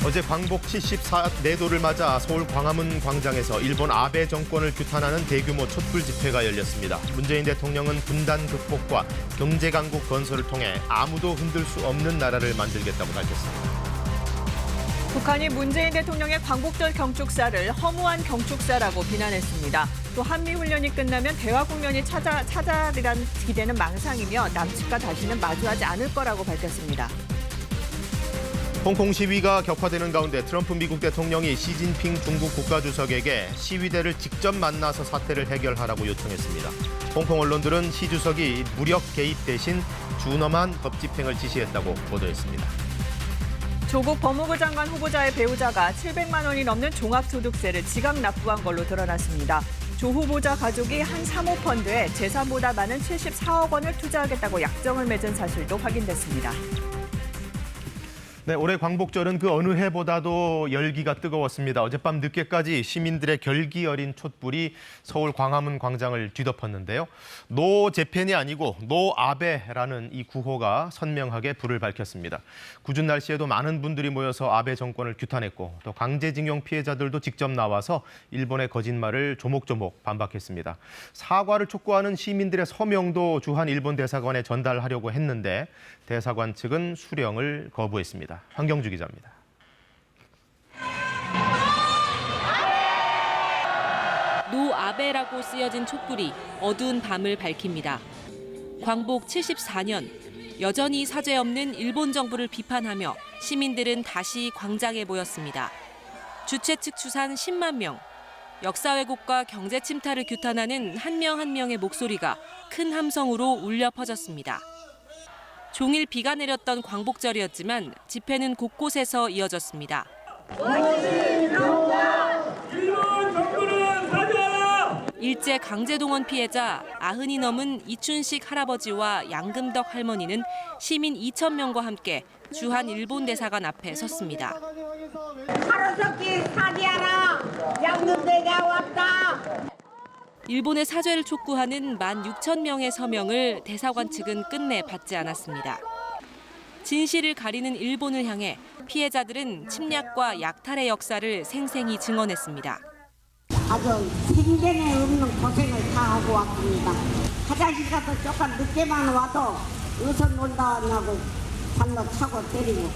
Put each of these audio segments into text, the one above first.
어제 광복 74내도를 맞아 서울 광화문 광장에서 일본 아베 정권을 규탄하는 대규모 촛불 집회가 열렸습니다. 문재인 대통령은 분단 극복과 경제 강국 건설을 통해 아무도 흔들 수 없는 나라를 만들겠다고 밝혔습니다. 북한이 문재인 대통령의 광복절 경축사를 허무한 경축사라고 비난했습니다. 또 한미훈련이 끝나면 대화 국면이 찾아리란 기대는 망상이며 남측과 다시는 마주하지 않을 거라고 밝혔습니다. 홍콩 시위가 격화되는 가운데 트럼프 미국 대통령이 시진핑 중국 국가주석에게 시위대를 직접 만나서 사태를 해결하라고 요청했습니다. 홍콩 언론들은 시 주석이 무력 개입 대신 준엄한 법 집행을 지시했다고 보도했습니다. 조국 법무부 장관 후보자의 배우자가 700만 원이 넘는 종합소득세를 지각 납부한 걸로 드러났습니다. 조 후보자 가족이 한 사모펀드에 재산보다 많은 74억 원을 투자하겠다고 약정을 맺은 사실도 확인됐습니다. 네, 올해 광복절은 그 어느 해보다도 열기가 뜨거웠습니다. 어젯밤 늦게까지 시민들의 결기 어린 촛불이 서울 광화문 광장을 뒤덮었는데요. 노 재팬이 아니고 노 아베라는 이 구호가 선명하게 불을 밝혔습니다. 궂은 날씨에도 많은 분들이 모여서 아베 정권을 규탄했고 또 강제징용 피해자들도 직접 나와서 일본의 거짓말을 조목조목 반박했습니다. 사과를 촉구하는 시민들의 서명도 주한 일본 대사관에 전달하려고 했는데 대사관 측은 수령을 거부했습니다. 황경주 기자입니다. 노 아베라고 쓰여진 촛불이 어두운 밤을 밝힙니다. 광복 74년, 여전히 사죄 없는 일본 정부를 비판하며 시민들은 다시 광장에 모였습니다. 주최 측 추산 10만 명, 역사 왜곡과 경제 침탈을 규탄하는 한 명 한 명의 목소리가 큰 함성으로 울려 퍼졌습니다. 종일 비가 내렸던 광복절이었지만 집회는 곳곳에서 이어졌습니다. 일제 강제동원 피해자 90이 넘은 이춘식 할아버지와 양금덕 할머니는 시민 2,000명과 함께 주한 일본 대사관 앞에 섰습니다. 하루속히 사죄하라! 양금대가 왔다! 일본의 사죄를 촉구하는 16,000명의 서명을 대사관 측은 끝내 받지 않았습니다. 진실을 가리는 일본을 향해 피해자들은 침략과 약탈의 역사를 생생히 증언했습니다. 아주 생전에 없는 고생을 다 하고 왔습니다. 화장실 가서 조금 늦게만 와도 어서 논다 하냐고 발로 차고 때리고.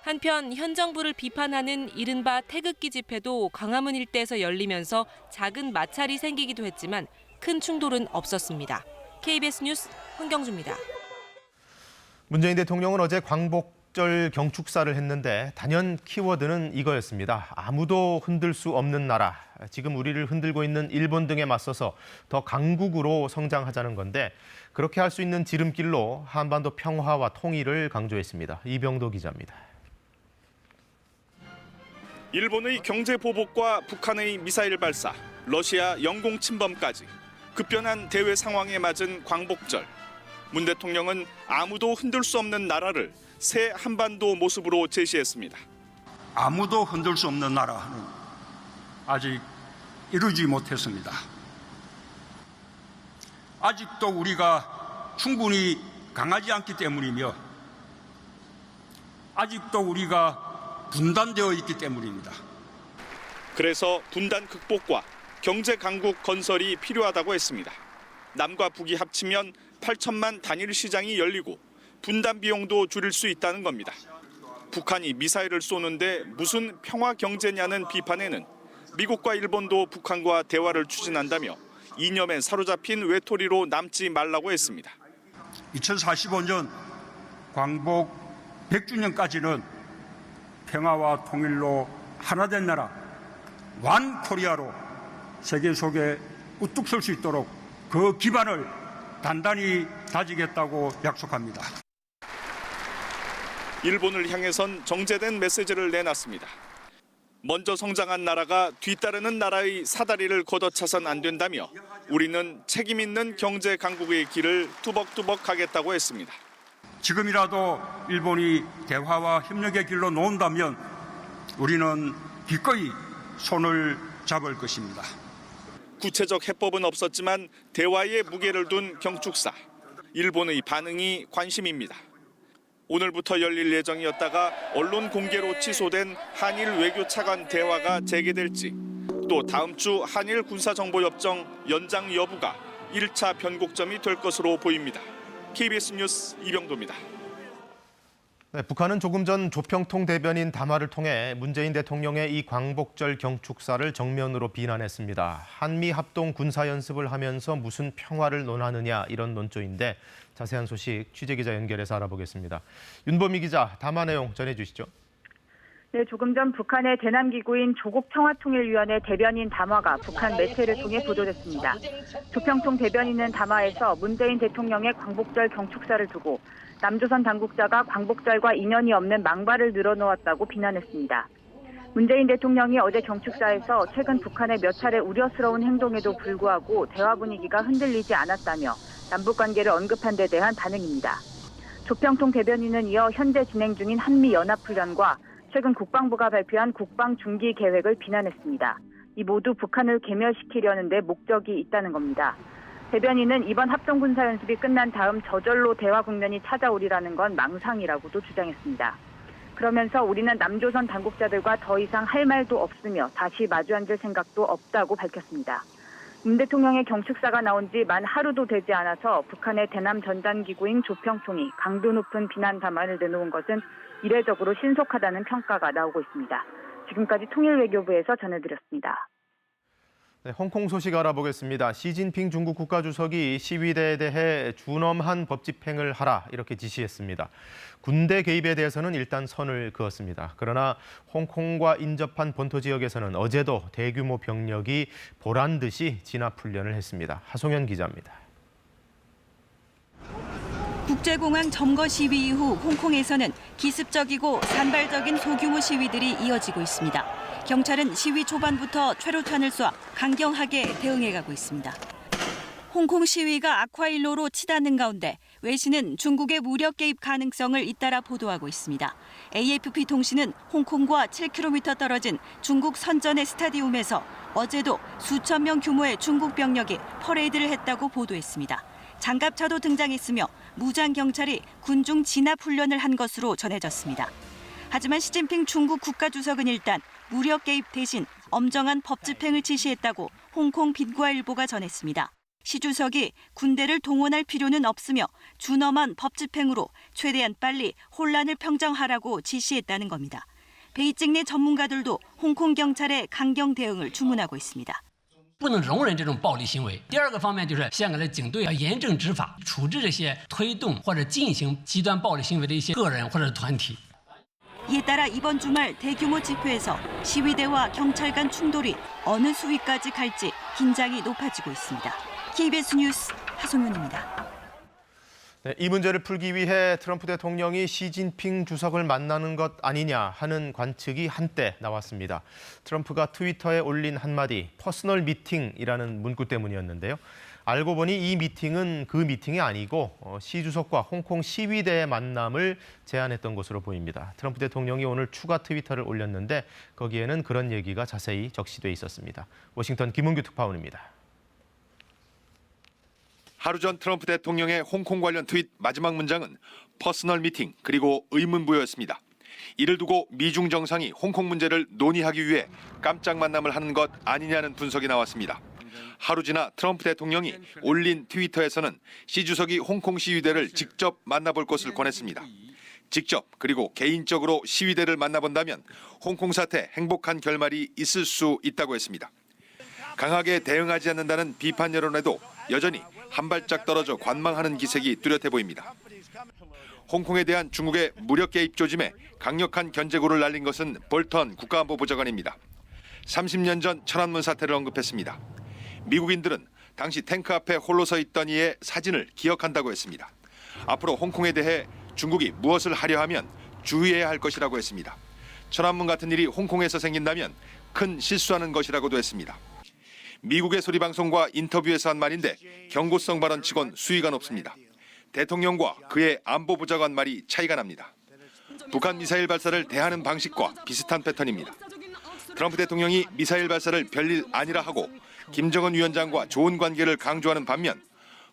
한편 현 정부를 비판하는 이른바 태극기 집회도 광화문 일대에서 열리면서 작은 마찰이 생기기도 했지만 큰 충돌은 없었습니다. KBS 뉴스 황경주입니다. 문재인 대통령은 어제 광복절 경축사를 했는데 단연 키워드는 이거였습니다. 아무도 흔들 수 없는 나라. 지금 우리를 흔들고 있는 일본 등에 맞서서 더 강국으로 성장하자는 건데 그렇게 할 수 있는 지름길로 한반도 평화와 통일을 강조했습니다. 이병도 기자입니다. 일본의 경제 보복과 북한의 미사일 발사, 러시아 영공 침범까지 급변한 대외 상황에 맞은 광복절. 문 대통령은 아무도 흔들 수 없는 나라를 새 한반도 모습으로 제시했습니다. 아무도 흔들 수 없는 나라는 아직 이루지 못했습니다. 아직도 우리가 충분히 강하지 않기 때문이며 아직도 우리가 분단되어 있기 때문입니다. 그래서 분단 극복과 경제 강국 건설이 필요하다고 했습니다. 남과 북이 합치면 8천만 단일 시장이 열리고 분단 비용도 줄일 수 있다는 겁니다. 북한이 미사일을 쏘는데 무슨 평화 경제냐는 비판에는 미국과 일본도 북한과 대화를 추진한다며 이념에 사로잡힌 외톨이로 남지 말라고 했습니다. 2045년 광복 100주년까지는 평화와 통일로 하나된 나라, 완 코리아로 세계 속에 우뚝 설 수 있도록 그 기반을 단단히 다지겠다고 약속합니다. 일본을 향해선 정제된 메시지를 내놨습니다. 먼저 성장한 나라가 뒤따르는 나라의 사다리를 걷어차선 안 된다며 우리는 책임 있는 경제 강국의 길을 뚜벅뚜벅 가겠다고 했습니다. 지금이라도 일본이 대화와 협력의 길로 놓은다면 우리는 기꺼이 손을 잡을 것입니다. 구체적 해법은 없었지만 대화에 무게를 둔 경축사. 일본의 반응이 관심입니다. 오늘부터 열릴 예정이었다가 언론 공개로 취소된 한일 외교차관 대화가 재개될지, 또 다음 주 한일 군사정보협정 연장 여부가 1차 변곡점이 될 것으로 보입니다. KBS 뉴스 이병도입니다. 네, 북한은 조금 전 조평통 대변인 담화를 통해 문재인 대통령의 이 광복절 경축사를 정면으로 비난했습니다. 한미 합동 군사연습을 하면서 무슨 평화를 논하느냐 이런 논조인데 자세한 소식 취재기자 연결해서 알아보겠습니다. 윤보미 기자, 담화 내용 전해주시죠. 네, 조금 전 북한의 대남기구인 조국평화통일위원회 대변인 담화가 북한 매체를 통해 보도됐습니다. 조평통 대변인은 담화에서 문재인 대통령의 광복절 경축사를 두고 남조선 당국자가 광복절과 인연이 없는 망발을 늘어놓았다고 비난했습니다. 문재인 대통령이 어제 경축사에서 최근 북한의 몇 차례 우려스러운 행동에도 불구하고 대화 분위기가 흔들리지 않았다며 남북관계를 언급한 데 대한 반응입니다. 조평통 대변인은 이어 현재 진행 중인 한미연합훈련과 최근 국방부가 발표한 국방중기 계획을 비난했습니다. 이 모두 북한을 괴멸시키려는 데 목적이 있다는 겁니다. 대변인은 이번 합동군사연습이 끝난 다음 저절로 대화 국면이 찾아오리라는 건 망상이라고도 주장했습니다. 그러면서 우리는 남조선 당국자들과 더 이상 할 말도 없으며 다시 마주 앉을 생각도 없다고 밝혔습니다. 문 대통령의 경축사가 나온 지 만 하루도 되지 않아서 북한의 대남 전단기구인 조평통이 강도 높은 비난 담화를 내놓은 것은 이례적으로 신속하다는 평가가 나오고 있습니다. 지금까지 통일외교부에서 전해드렸습니다. 네, 홍콩 소식 알아보겠습니다. 시진핑 중국 국가주석이 시위대에 대해 준엄한 법 집행을 하라 이렇게 지시했습니다. 군대 개입에 대해서는 일단 선을 그었습니다. 그러나 홍콩과 인접한 본토 지역에서는 어제도 대규모 병력이 보란 듯이 진압훈련을 했습니다. 하송연 기자입니다. 국제공항 점거 시위 이후 홍콩에서는 기습적이고 산발적인 소규모 시위들이 이어지고 있습니다. 경찰은 시위 초반부터 최루탄을 쏴 강경하게 대응해가고 있습니다. 홍콩 시위가 악화일로로 치닫는 가운데 외신은 중국의 무력 개입 가능성을 잇따라 보도하고 있습니다. AFP 통신은 홍콩과 7km 떨어진 중국 선전의 스타디움에서 어제도 수천 명 규모의 중국 병력이 퍼레이드를 했다고 보도했습니다. 장갑차도 등장했으며 무장 경찰이 군중 진압 훈련을 한 것으로 전해졌습니다. 하지만 시진핑 중국 국가주석은 일단 무력 개입 대신 엄정한 법 집행을 지시했다고 홍콩 빈과일보가 전했습니다. 시 주석이 군대를 동원할 필요는 없으며 준엄한 법 집행으로 최대한 빨리 혼란을 평정하라고 지시했다는 겁니다. 베이징 내 전문가들도 홍콩 경찰의 강경 대응을 주문하고 있습니다. 不能容忍这种暴力行为。第二个方面就是香港的警队要严正执法，处置这些推动或者进行极端暴力行为的一些个人或者团体。 이에 따라 이번 주말 대규모 집회에서 시위대와 경찰 간 충돌이 어느 수위까지 갈지 긴장이 높아지고 있습니다. KBS 뉴스 하송연입니다. 네, 이 문제를 풀기 위해 트럼프 대통령이 시진핑 주석을 만나는 것 아니냐 하는 관측이 한때 나왔습니다. 트럼프가 트위터에 올린 한마디 퍼스널 미팅이라는 문구 때문이었는데요. 알고 보니 이 미팅은 그 미팅이 아니고 시 주석과 홍콩 시위대의 만남을 제안했던 것으로 보입니다. 트럼프 대통령이 오늘 추가 트위터를 올렸는데 거기에는 그런 얘기가 자세히 적시돼 있었습니다. 워싱턴 김은규 특파원입니다. 하루 전 트럼프 대통령의 홍콩 관련 트윗 마지막 문장은 퍼스널 미팅 그리고 의문부여였습니다. 이를 두고 미중 정상이 홍콩 문제를 논의하기 위해 깜짝 만남을 하는 것 아니냐는 분석이 나왔습니다. 하루 지나 트럼프 대통령이 올린 트위터에서는 시 주석이 홍콩 시위대를 직접 만나볼 것을 권했습니다. 직접 그리고 개인적으로 시위대를 만나본다면 홍콩 사태 행복한 결말이 있을 수 있다고 했습니다. 강하게 대응하지 않는다는 비판 여론에도 여전히 한 발짝 떨어져 관망하는 기색이 뚜렷해 보입니다. 홍콩에 대한 중국의 무력 개입 조짐에 강력한 견제구를 날린 것은 볼턴 국가안보보좌관입니다. 30년 전 천안문 사태를 언급했습니다. 미국인들은 당시 탱크 앞에 홀로 서 있던 이의 사진을 기억한다고 했습니다. 앞으로 홍콩에 대해 중국이 무엇을 하려 하면 주의해야 할 것이라고 했습니다. 천안문 같은 일이 홍콩에서 생긴다면 큰 실수하는 것이라고도 했습니다. 미국의 소리방송과 인터뷰에서 한 말인데 경고성 발언치곤 수위가 높습니다. 대통령과 그의 안보보좌관 말이 차이가 납니다. 북한 미사일 발사를 대하는 방식과 비슷한 패턴입니다. 트럼프 대통령이 미사일 발사를 별일 아니라 하고 김정은 위원장과 좋은 관계를 강조하는 반면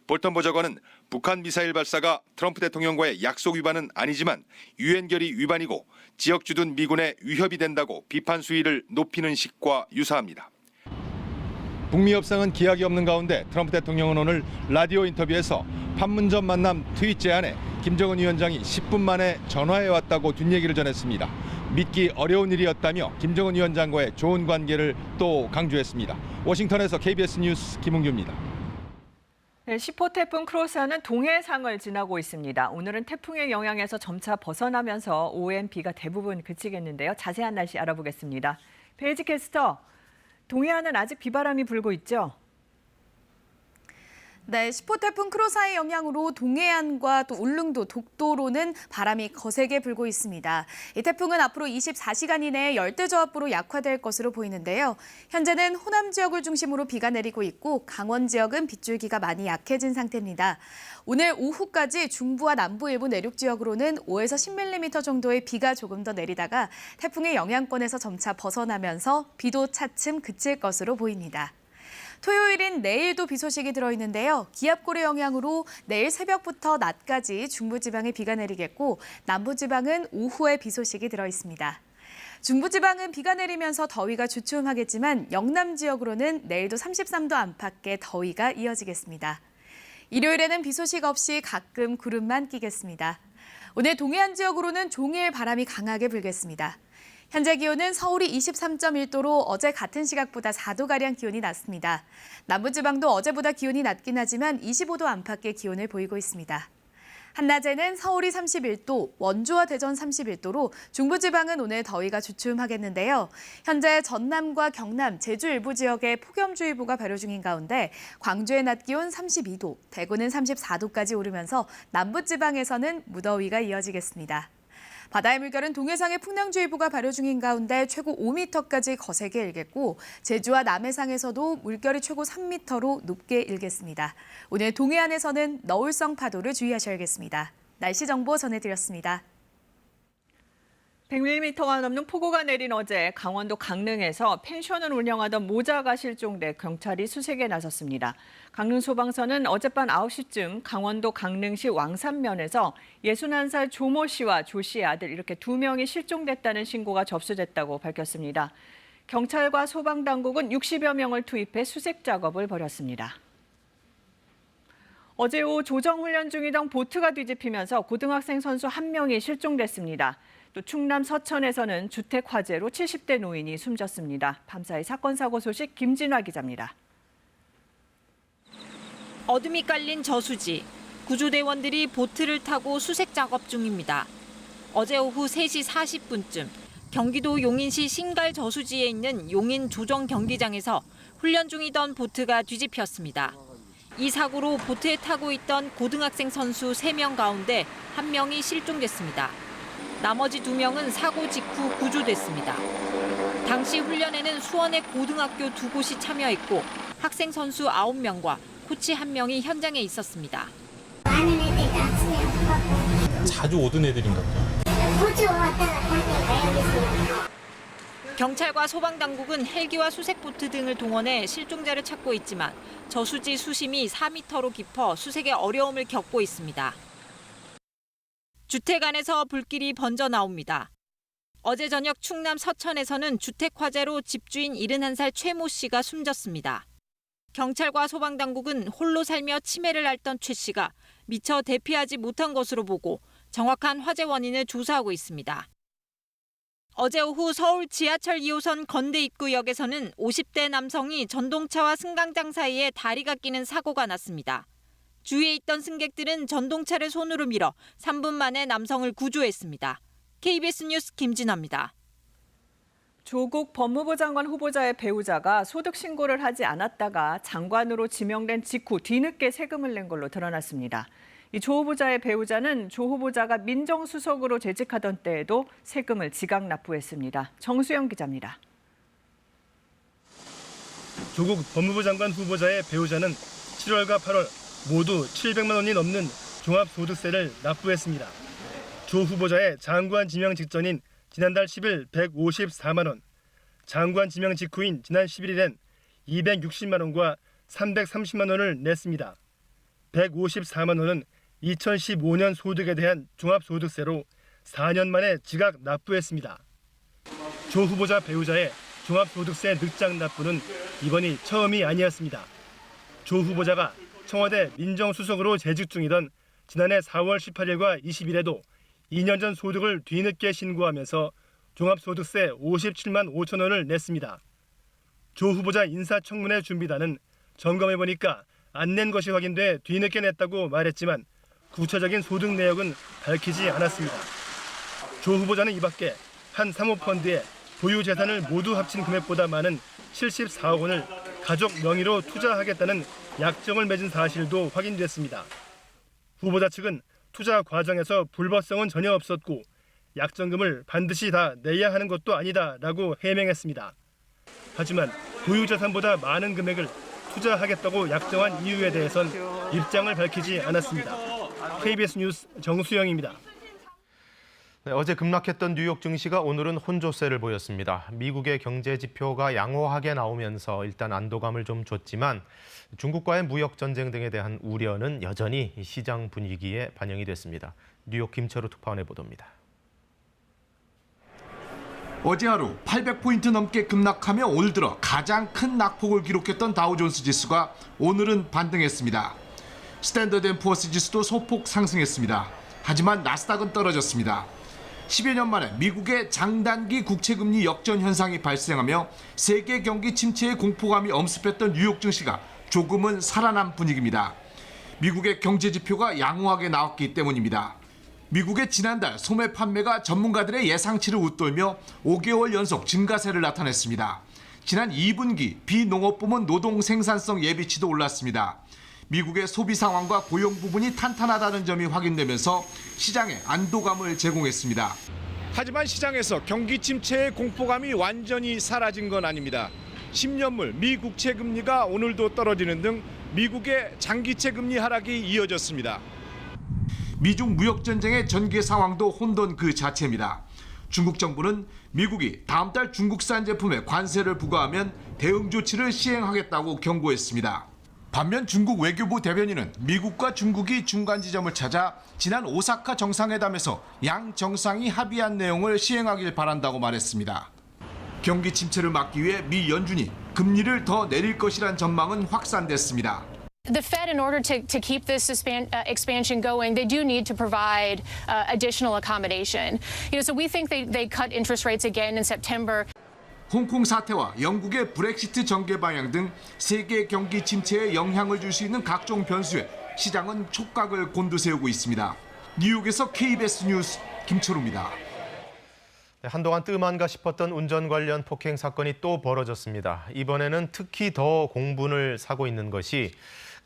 볼턴 보좌관은 북한 미사일 발사가 트럼프 대통령과의 약속 위반은 아니지만 유엔 결의 위반이고 지역 주둔 미군에 위협이 된다고 비판 수위를 높이는 식과 유사합니다. 북미 협상은 기약이 없는 가운데 트럼프 대통령은 오늘 라디오 인터뷰에서 판문점 만남 트윗 제안에 김정은 위원장이 10분 만에 전화해 왔다고 뒷얘기를 전했습니다. 믿기 어려운 일이었다며 김정은 위원장과의 좋은 관계를 또 강조했습니다. 워싱턴에서 KBS 뉴스 김웅규입니다. 네, 10호 태풍 크로사는 동해상을 지나고 있습니다. 오늘은 태풍의 영향에서 점차 벗어나면서 오후엔 비가 대부분 그치겠는데요. 자세한 날씨 알아보겠습니다. 베이지 캐스터, 동해안은 아직 비바람이 불고 있죠? 네, 10호 태풍 크로사의 영향으로 동해안과 또 울릉도, 독도로는 바람이 거세게 불고 있습니다. 이 태풍은 앞으로 24시간 이내에 열대저압부로 약화될 것으로 보이는데요. 현재는 호남 지역을 중심으로 비가 내리고 있고 강원 지역은 빗줄기가 많이 약해진 상태입니다. 오늘 오후까지 중부와 남부 일부 내륙 지역으로는 5에서 10mm 정도의 비가 조금 더 내리다가 태풍의 영향권에서 점차 벗어나면서 비도 차츰 그칠 것으로 보입니다. 토요일인 내일도 비 소식이 들어있는데요. 기압골의 영향으로 내일 새벽부터 낮까지 중부지방에 비가 내리겠고 남부지방은 오후에 비 소식이 들어있습니다. 중부지방은 비가 내리면서 더위가 주춤하겠지만 영남 지역으로는 내일도 33도 안팎의 더위가 이어지겠습니다. 일요일에는 비 소식 없이 가끔 구름만 끼겠습니다. 오늘 동해안 지역으로는 종일 바람이 강하게 불겠습니다. 현재 기온은 서울이 23.1도로 어제 같은 시각보다 4도가량 기온이 낮습니다. 남부지방도 어제보다 기온이 낮긴 하지만 25도 안팎의 기온을 보이고 있습니다. 한낮에는 서울이 31도, 원주와 대전 31도로 중부지방은 오늘 더위가 주춤하겠는데요. 현재 전남과 경남, 제주 일부 지역에 폭염주의보가 발효 중인 가운데 광주의 낮 기온 32도, 대구는 34도까지 오르면서 남부지방에서는 무더위가 이어지겠습니다. 바다의 물결은 동해상에 풍랑주의보가 발효 중인 가운데 최고 5m까지 거세게 일겠고 제주와 남해상에서도 물결이 최고 3m로 높게 일겠습니다. 오늘 동해안에서는 너울성 파도를 주의하셔야겠습니다. 날씨 정보 전해드렸습니다. 100mm가 넘는 폭우가 내린 어제 강원도 강릉에서 펜션을 운영하던 모자가 실종돼 경찰이 수색에 나섰습니다. 강릉 소방서는 어젯밤 9시쯤 강원도 강릉시 왕산면에서 61살 조모 씨와 조 씨의 아들 이렇게 2명이 실종됐다는 신고가 접수됐다고 밝혔습니다. 경찰과 소방당국은 60여 명을 투입해 수색 작업을 벌였습니다. 어제 오후 조정훈련 중이던 보트가 뒤집히면서 고등학생 선수 1명이 실종됐습니다. 또 충남 서천에서는 주택 화재로 70대 노인이 숨졌습니다. 밤사이 사건 사고 소식 김진화 기자입니다. 어둠이 깔린 저수지. 구조대원들이 보트를 타고 수색 작업 중입니다. 어제 오후 3시 40분쯤 경기도 용인시 신갈 저수지에 있는 용인 조정 경기장에서 훈련 중이던 보트가 뒤집혔습니다. 이 사고로 보트에 타고 있던 고등학생 선수 3명 가운데 1명이 실종됐습니다. 나머지 2명은 사고 직후 구조됐습니다. 당시 훈련에는 수원의 고등학교 2곳이 참여했고 학생 선수 9명과 코치 1명이 현장에 있었습니다. 많은 애들이 아침에 자주 오던 애들인가 보다. 호주 왔다가 가요. 경찰과 소방당국은 헬기와 수색보트 등을 동원해 실종자를 찾고 있지만 저수지 수심이 4m로 깊어 수색에 어려움을 겪고 있습니다. 주택 안에서 불길이 번져 나옵니다. 어제 저녁 충남 서천에서는 주택 화재로 집주인 71살 최모 씨가 숨졌습니다. 경찰과 소방당국은 홀로 살며 치매를 앓던 최 씨가 미처 대피하지 못한 것으로 보고 정확한 화재 원인을 조사하고 있습니다. 어제 오후 서울 지하철 2호선 건대 입구역에서는 50대 남성이 전동차와 승강장 사이에 다리가 끼는 사고가 났습니다. 주위에 있던 승객들은 전동차를 손으로 밀어 3분 만에 남성을 구조했습니다. KBS 뉴스 김진아입니다. 조국 법무부 장관 후보자의 배우자가 소득 신고를 하지 않았다가 장관으로 지명된 직후 뒤늦게 세금을 낸 걸로 드러났습니다. 이 조 후보자의 배우자는 조 후보자가 민정수석으로 재직하던 때에도 세금을 지각 납부했습니다. 정수영 기자입니다. 조국 법무부 장관 후보자의 배우자는 7월과 8월 모두 700만 원이 넘는 종합소득세를 납부했습니다. 조 후보자의 장관 지명 직전인 지난달 10일 154만 원, 장관 지명 직후인 지난 11일엔 260만 원과 330만 원을 냈습니다. 154만 원은 2015년 소득에 대한 종합소득세로 4년 만에 지각 납부했습니다. 조 후보자 배우자의 종합소득세 늑장 납부는 이번이 처음이 아니었습니다. 조 후보자가 청와대 민정수석으로 재직 중이던 지난해 4월 18일과 20일에도 2년 전 소득을 뒤늦게 신고하면서 종합소득세 57만 5천 원을 냈습니다. 조 후보자 인사청문회 준비단은 점검해보니까 안 낸 것이 확인돼 뒤늦게 냈다고 말했지만 구체적인 소득 내역은 밝히지 않았습니다. 조 후보자는 이 밖에 한 사모펀드에 보유 재산을 모두 합친 금액보다 많은 74억 원을 가족 명의로 투자하겠다는 약정을 맺은 사실도 확인됐습니다. 후보자 측은 투자 과정에서 불법성은 전혀 없었고 약정금을 반드시 다 내야 하는 것도 아니다라고 해명했습니다. 하지만 보유 재산보다 많은 금액을 투자하겠다고 약정한 이유에 대해선 입장을 밝히지 않았습니다. KBS 뉴스 정수영입니다. 네, 어제 급락했던 뉴욕 증시가 오늘은 혼조세를 보였습니다. 미국의 경제 지표가 양호하게 나오면서 일단 안도감을 좀 줬지만 중국과의 무역 전쟁 등에 대한 우려는 여전히 시장 분위기에 반영이 됐습니다. 뉴욕 김철우 특파원의 보도입니다. 어제 하루 800포인트 넘게 급락하며 올 들어 가장 큰 낙폭을 기록했던 다우존스 지수가 오늘은 반등했습니다. 스탠더드앤푸어스 지수도 소폭 상승했습니다. 하지만 나스닥은 떨어졌습니다. 10여 년 만에 미국의 장단기 국채금리 역전 현상이 발생하며 세계 경기 침체의 공포감이 엄습했던 뉴욕 증시가 조금은 살아난 분위기입니다. 미국의 경제 지표가 양호하게 나왔기 때문입니다. 미국의 지난달 소매 판매가 전문가들의 예상치를 웃돌며 5개월 연속 증가세를 나타냈습니다. 지난 2분기 비농업 부문 노동 생산성 예비치도 올랐습니다. 미국의 소비 상황과 고용 부분이 탄탄하다는 점이 확인되면서 시장에 안도감을 제공했습니다. 하지만 시장에서 경기 침체의 공포감이 완전히 사라진 건 아닙니다. 10년물 미 국채 금리가 오늘도 떨어지는 등 미국의 장기채 금리 하락이 이어졌습니다. 미중 무역 전쟁의 전개 상황도 혼돈 그 자체입니다. 중국 정부는 미국이 다음 달 중국산 제품에 관세를 부과하면 대응 조치를 시행하겠다고 경고했습니다. 반면 중국 외교부 대변인은 미국과 중국이 중간 지점을 찾아 지난 오사카 정상회담에서 양 정상이 합의한 내용을 시행하길 바란다고 말했습니다. 경기 침체를 막기 위해 미 연준이 금리를 더 내릴 것이란 전망은 확산됐습니다. The Fed, in order to keep this expansion going, they do need to provide additional accommodation. So we think they cut interest rates again in September. 홍콩 사태와 영국의 브렉시트 전개 방향 등 세계 경기 침체에 영향을 줄 수 있는 각종 변수에 시장은 촉각을 곤두세우고 있습니다. 뉴욕에서 KBS 뉴스 김철우입니다. 한동안 뜸한가 싶었던 운전 관련 폭행 사건이 또 벌어졌습니다. 이번에는 특히 더 공분을 사고 있는 것이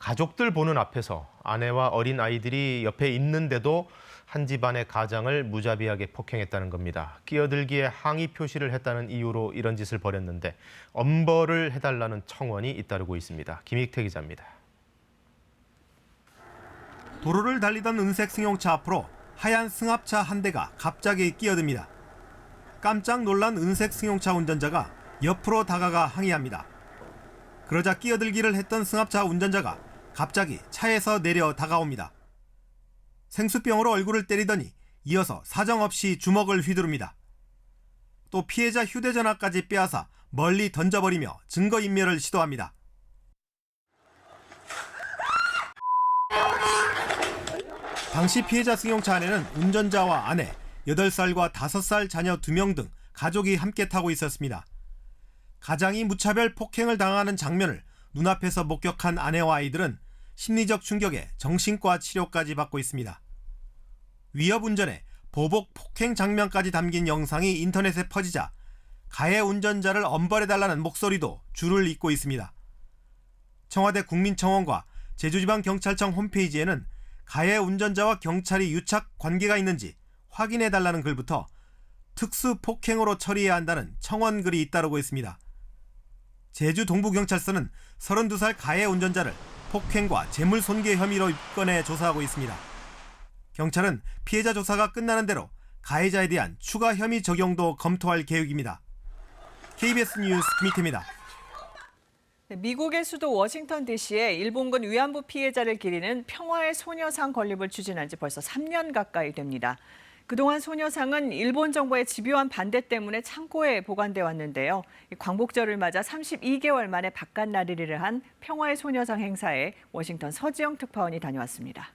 가족들 보는 앞에서 아내와 어린 아이들이 옆에 있는데도 한 집안의 가장을 무자비하게 폭행했다는 겁니다. 끼어들기에 항의 표시를 했다는 이유로 이런 짓을 벌였는데 엄벌을 해달라는 청원이 잇따르고 있습니다. 김익태 기자입니다. 도로를 달리던 은색 승용차 앞으로 하얀 승합차 한 대가 갑자기 끼어듭니다. 깜짝 놀란 은색 승용차 운전자가 옆으로 다가가 항의합니다. 그러자 끼어들기를 했던 승합차 운전자가 갑자기 차에서 내려 다가옵니다. 생수병으로 얼굴을 때리더니 이어서 사정없이 주먹을 휘두릅니다. 또 피해자 휴대전화까지 빼앗아 멀리 던져버리며 증거인멸을 시도합니다. 당시 피해자 승용차 안에는 운전자와 아내, 8살과 5살 자녀 2명 등 가족이 함께 타고 있었습니다. 가장이 무차별 폭행을 당하는 장면을 눈앞에서 목격한 아내와 아이들은 심리적 충격에 정신과 치료까지 받고 있습니다. 위협 운전에 보복 폭행 장면까지 담긴 영상이 인터넷에 퍼지자 가해 운전자를 엄벌해달라는 목소리도 줄을 잇고 있습니다. 청와대 국민청원과 제주지방경찰청 홈페이지에는 가해 운전자와 경찰이 유착 관계가 있는지 확인해달라는 글부터 특수 폭행으로 처리해야 한다는 청원 글이 잇따르고 있습니다. 제주 동부경찰서는 32살 가해 운전자를 폭행과 재물손괴 혐의로 입건해 조사하고 있습니다. 경찰은 피해자 조사가 끝나는 대로 가해자에 대한 추가 혐의 적용도 검토할 계획입니다. KBS 뉴스 김희태입니다. 미국의 수도 워싱턴 DC에 일본군 위안부 피해자를 기리는 평화의 소녀상 건립을 추진한 지 벌써 3년 가까이 됩니다. 그동안 소녀상은 일본 정부의 집요한 반대 때문에 창고에 보관돼 왔는데요. 광복절을 맞아 32개월 만에 바깥 나들이를 한 평화의 소녀상 행사에 워싱턴 서지영 특파원이 다녀왔습니다.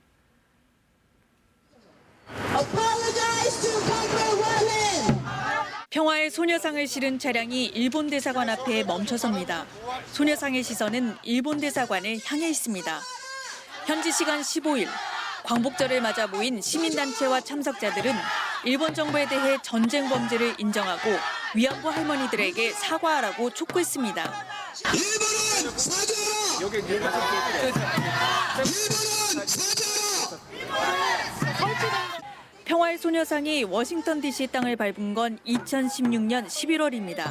평화의 소녀상을 실은 차량이 일본 대사관 앞에 멈춰섭니다. 소녀상의 시선은 일본 대사관을 향해 있습니다. 현지 시간 15일, 광복절을 맞아 모인 시민단체와 참석자들은 일본 정부에 대해 전쟁 범죄를 인정하고 위안부 할머니들에게 사과하라고 촉구했습니다. 일본은 사죄하라! 일본은 사죄하라! 평화의 소녀상이 워싱턴 DC 땅을 밟은 건 2016년 11월입니다.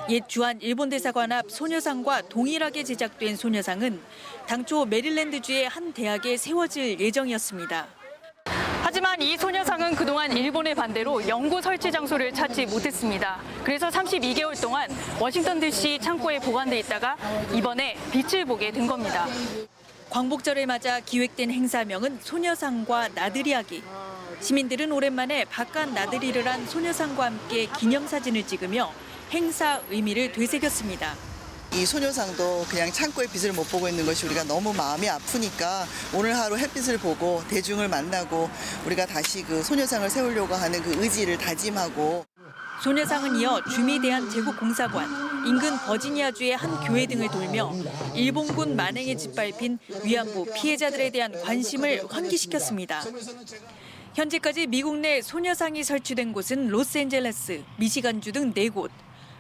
옛 주한 일본 대사관 앞 소녀상과 동일하게 제작된 소녀상은 당초 메릴랜드주의 한 대학에 세워질 예정이었습니다. 하지만 이 소녀상은 그동안 일본의 반대로 영구 설치 장소를 찾지 못했습니다. 그래서 32개월 동안 워싱턴 DC 창고에 보관돼 있다가 이번에 빛을 보게 된 겁니다. 광복절을 맞아 기획된 행사명은 소녀상과 나들이하기. 시민들은 오랜만에 바깥 나들이를 한 소녀상과 함께 기념사진을 찍으며 행사 의미를 되새겼습니다. 이 소녀상도 그냥 창고에 빛을 못 보고 있는 것이 우리가 너무 마음이 아프니까 오늘 하루 햇빛을 보고 대중을 만나고 우리가 다시 그 소녀상을 세우려고 하는 그 의지를 다짐하고. 소녀상은 이어 주미대한 제국공사관, 인근 버지니아주의 한 교회 등을 돌며 일본군 만행에 짓밟힌 위안부 피해자들에 대한 관심을 환기시켰습니다. 현재까지 미국 내 소녀상이 설치된 곳은 로스앤젤레스, 미시간주 등 4곳.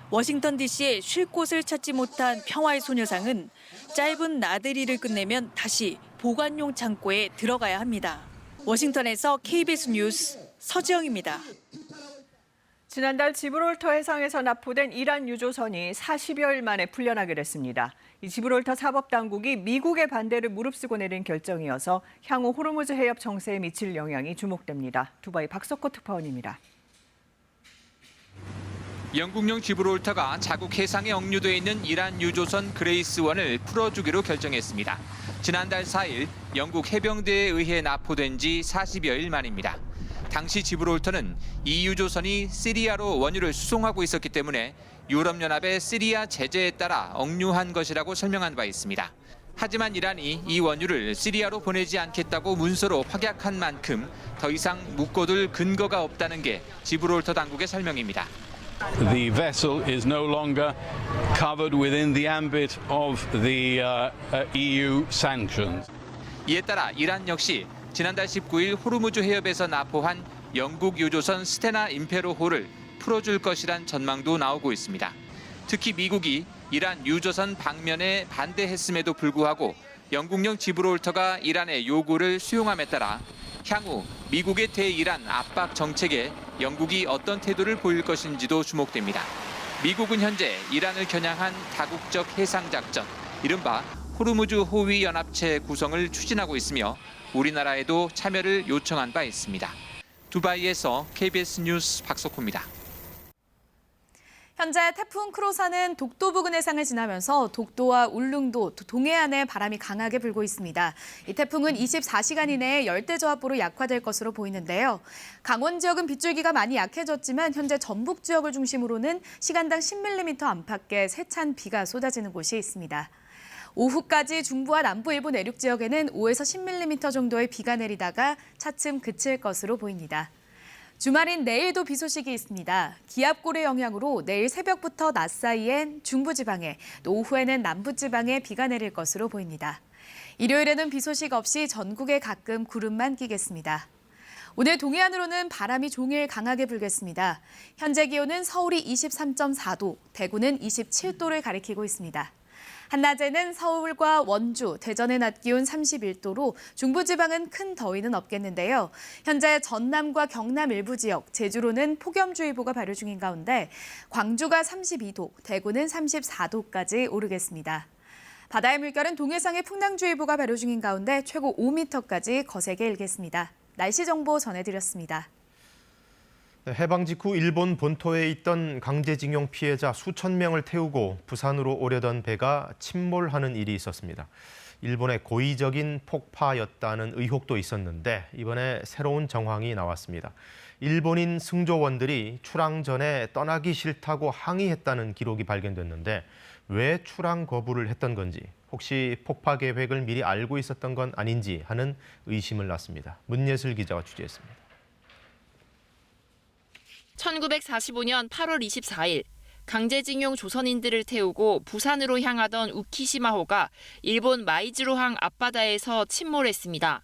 워싱턴 DC에 쉴 곳을 찾지 못한 평화의 소녀상은 짧은 나들이를 끝내면 다시 보관용 창고에 들어가야 합니다. 워싱턴에서 KBS 뉴스 서지영입니다. 지난달 지브롤터 해상에서 납포된 이란 유조선이 40여일 만에 풀려나게 됐습니다. 이 지브롤터 사법당국이 미국의 반대를 무릅쓰고 내린 결정이어서 향후 호르무즈 해협 정세에 미칠 영향이 주목됩니다. 두바이 박석호 특파원입니다. 영국령 지브롤터가 자국 해상에 억류돼 있는 이란 유조선 그레이스1을 풀어주기로 결정했습니다. 지난달 4일 영국 해병대에 의해 납포된 지 40여일 만입니다. 당시 지브롤터는 이 유조선이 시리아로 원유를 수송하고 있었기 때문에 유럽연합의 시리아 제재에 따라 억류한 것이라고 설명한 바 있습니다. 하지만 이란이 이 원유를 시리아로 보내지 않겠다고 문서로 확약한 만큼 더 이상 묶어둘 근거가 없다는 게 지브롤터 당국의 설명입니다. The vessel is no longer covered within the ambit of the EU sanctions. 이에 따라 이란 역시 지난달 19일 호르무즈 해협에서 납포한 영국 유조선 스테나 임페로호를 풀어줄 것이란 전망도 나오고 있습니다. 특히 미국이 이란 유조선 방면에 반대했음에도 불구하고 영국령 지브롤터가 이란의 요구를 수용함에 따라 향후 미국의 대이란 압박 정책에 영국이 어떤 태도를 보일 것인지도 주목됩니다. 미국은 현재 이란을 겨냥한 다국적 해상작전, 이른바 호르무즈 호위 연합체 구성을 추진하고 있으며 우리나라에도 참여를 요청한 바 있습니다. 두바이에서 KBS 뉴스 박석호입니다. 현재 태풍 크로사는 독도 부근 해상을 지나면서 독도와 울릉도, 동해안에 바람이 강하게 불고 있습니다. 이 태풍은 24시간 이내에 열대저하보로 약화될 것으로 보이는데요. 강원 지역은 빗줄기가 많이 약해졌지만 현재 전북 지역을 중심으로는 시간당 10mm 안팎의 세찬 비가 쏟아지는 곳이 있습니다. 오후까지 중부와 남부 일부 내륙 지역에는 5에서 10mm 정도의 비가 내리다가 차츰 그칠 것으로 보입니다. 주말인 내일도 비 소식이 있습니다. 기압골의 영향으로 내일 새벽부터 낮 사이엔 중부지방에, 또 오후에는 남부지방에 비가 내릴 것으로 보입니다. 일요일에는 비 소식 없이 전국에 가끔 구름만 끼겠습니다. 오늘 동해안으로는 바람이 종일 강하게 불겠습니다. 현재 기온은 서울이 23.4도, 대구는 27도를 가리키고 있습니다. 한낮에는 서울과 원주, 대전의 낮 기온 31도로 중부지방은 큰 더위는 없겠는데요. 현재 전남과 경남 일부 지역, 제주로는 폭염주의보가 발효 중인 가운데 광주가 32도, 대구는 34도까지 오르겠습니다. 바다의 물결은 동해상에 풍랑주의보가 발효 중인 가운데 최고 5m까지 거세게 일겠습니다. 날씨 정보 전해드렸습니다. 해방 직후 일본 본토에 있던 강제징용 피해자 수천 명을 태우고 부산으로 오려던 배가 침몰하는 일이 있었습니다. 일본의 고의적인 폭파였다는 의혹도 있었는데 이번에 새로운 정황이 나왔습니다. 일본인 승조원들이 출항 전에 떠나기 싫다고 항의했다는 기록이 발견됐는데 왜 출항 거부를 했던 건지, 혹시 폭파 계획을 미리 알고 있었던 건 아닌지 하는 의심을 낳습니다. 문예슬 기자가 취재했습니다. 1945년 8월 24일 강제징용 조선인들을 태우고 부산으로 향하던 우키시마호가 일본 마이즈로항 앞바다에서 침몰했습니다.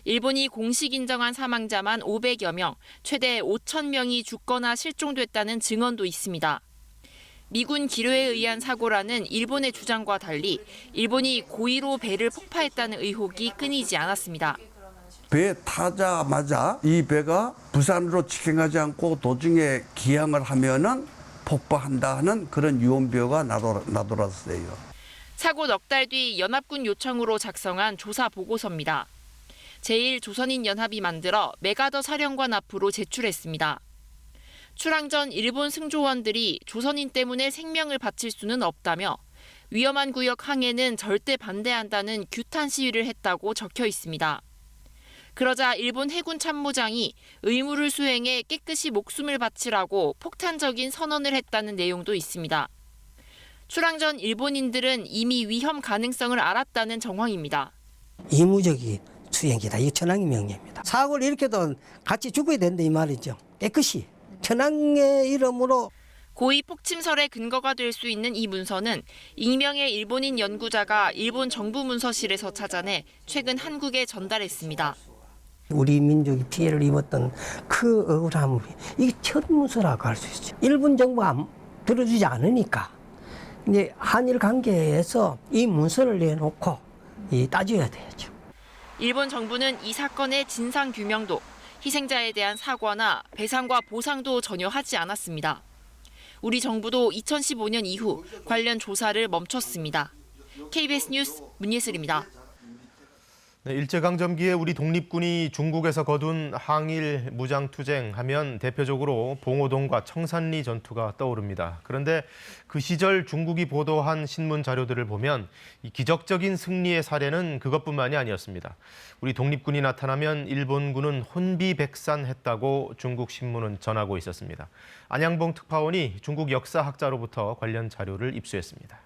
일본이 공식 인정한 사망자만 500여 명, 최대 5천 명이 죽거나 실종됐다는 증언도 있습니다. 미군 기뢰에 의한 사고라는 일본의 주장과 달리 일본이 고의로 배를 폭파했다는 의혹이 끊이지 않았습니다. 배 타자마자 이 배가 부산으로 직행하지 않고 도중에 기항을 하면은 폭파한다 하는 그런 유언비어가 나돌았어요. 사고 넉 달 뒤 연합군 요청으로 작성한 조사 보고서입니다. 제1조선인연합이 만들어 메가더 사령관 앞으로 제출했습니다. 출항 전 일본 승조원들이 조선인 때문에 생명을 바칠 수는 없다며 위험한 구역 항해는 절대 반대한다는 규탄 시위를 했다고 적혀 있습니다. 그러자 일본 해군 참모장이 의무를 수행해 깨끗이 목숨을 바치라고 폭탄적인 선언을 했다는 내용도 있습니다. 출항 전 일본인들은 이미 위험 가능성을 알았다는 정황입니다. 의무적인 수행이다. 이게 천황의 명령입니다. 사고를 일으켜도 같이 죽어야 된다 이 말이죠. 깨끗이 천황의 이름으로. 고의 폭침설의 근거가 될 수 있는 이 문서는 익명의 일본인 연구자가 일본 정부 문서실에서 찾아내 최근 한국에 전달했습니다. 우리 민족이 피해를 입었던 그 억울함이 이게 첫 문서라고 할 수 있죠. 일본 정부가 들어주지 않으니까 이제 한일 관계에서 이 문서를 내놓고 따져야 되죠. 일본 정부는 이 사건의 진상 규명도, 희생자에 대한 사과나 배상과 보상도 전혀 하지 않았습니다. 우리 정부도 2015년 이후 관련 조사를 멈췄습니다. KBS 뉴스 문예슬입니다. 네, 일제강점기에 우리 독립군이 중국에서 거둔 항일 무장투쟁 하면 대표적으로 봉오동과 청산리 전투가 떠오릅니다. 그런데 그 시절 중국이 보도한 신문 자료들을 보면 이 기적적인 승리의 사례는 그것뿐만이 아니었습니다. 우리 독립군이 나타나면 일본군은 혼비백산했다고 중국 신문은 전하고 있었습니다. 안양봉 특파원이 중국 역사학자로부터 관련 자료를 입수했습니다.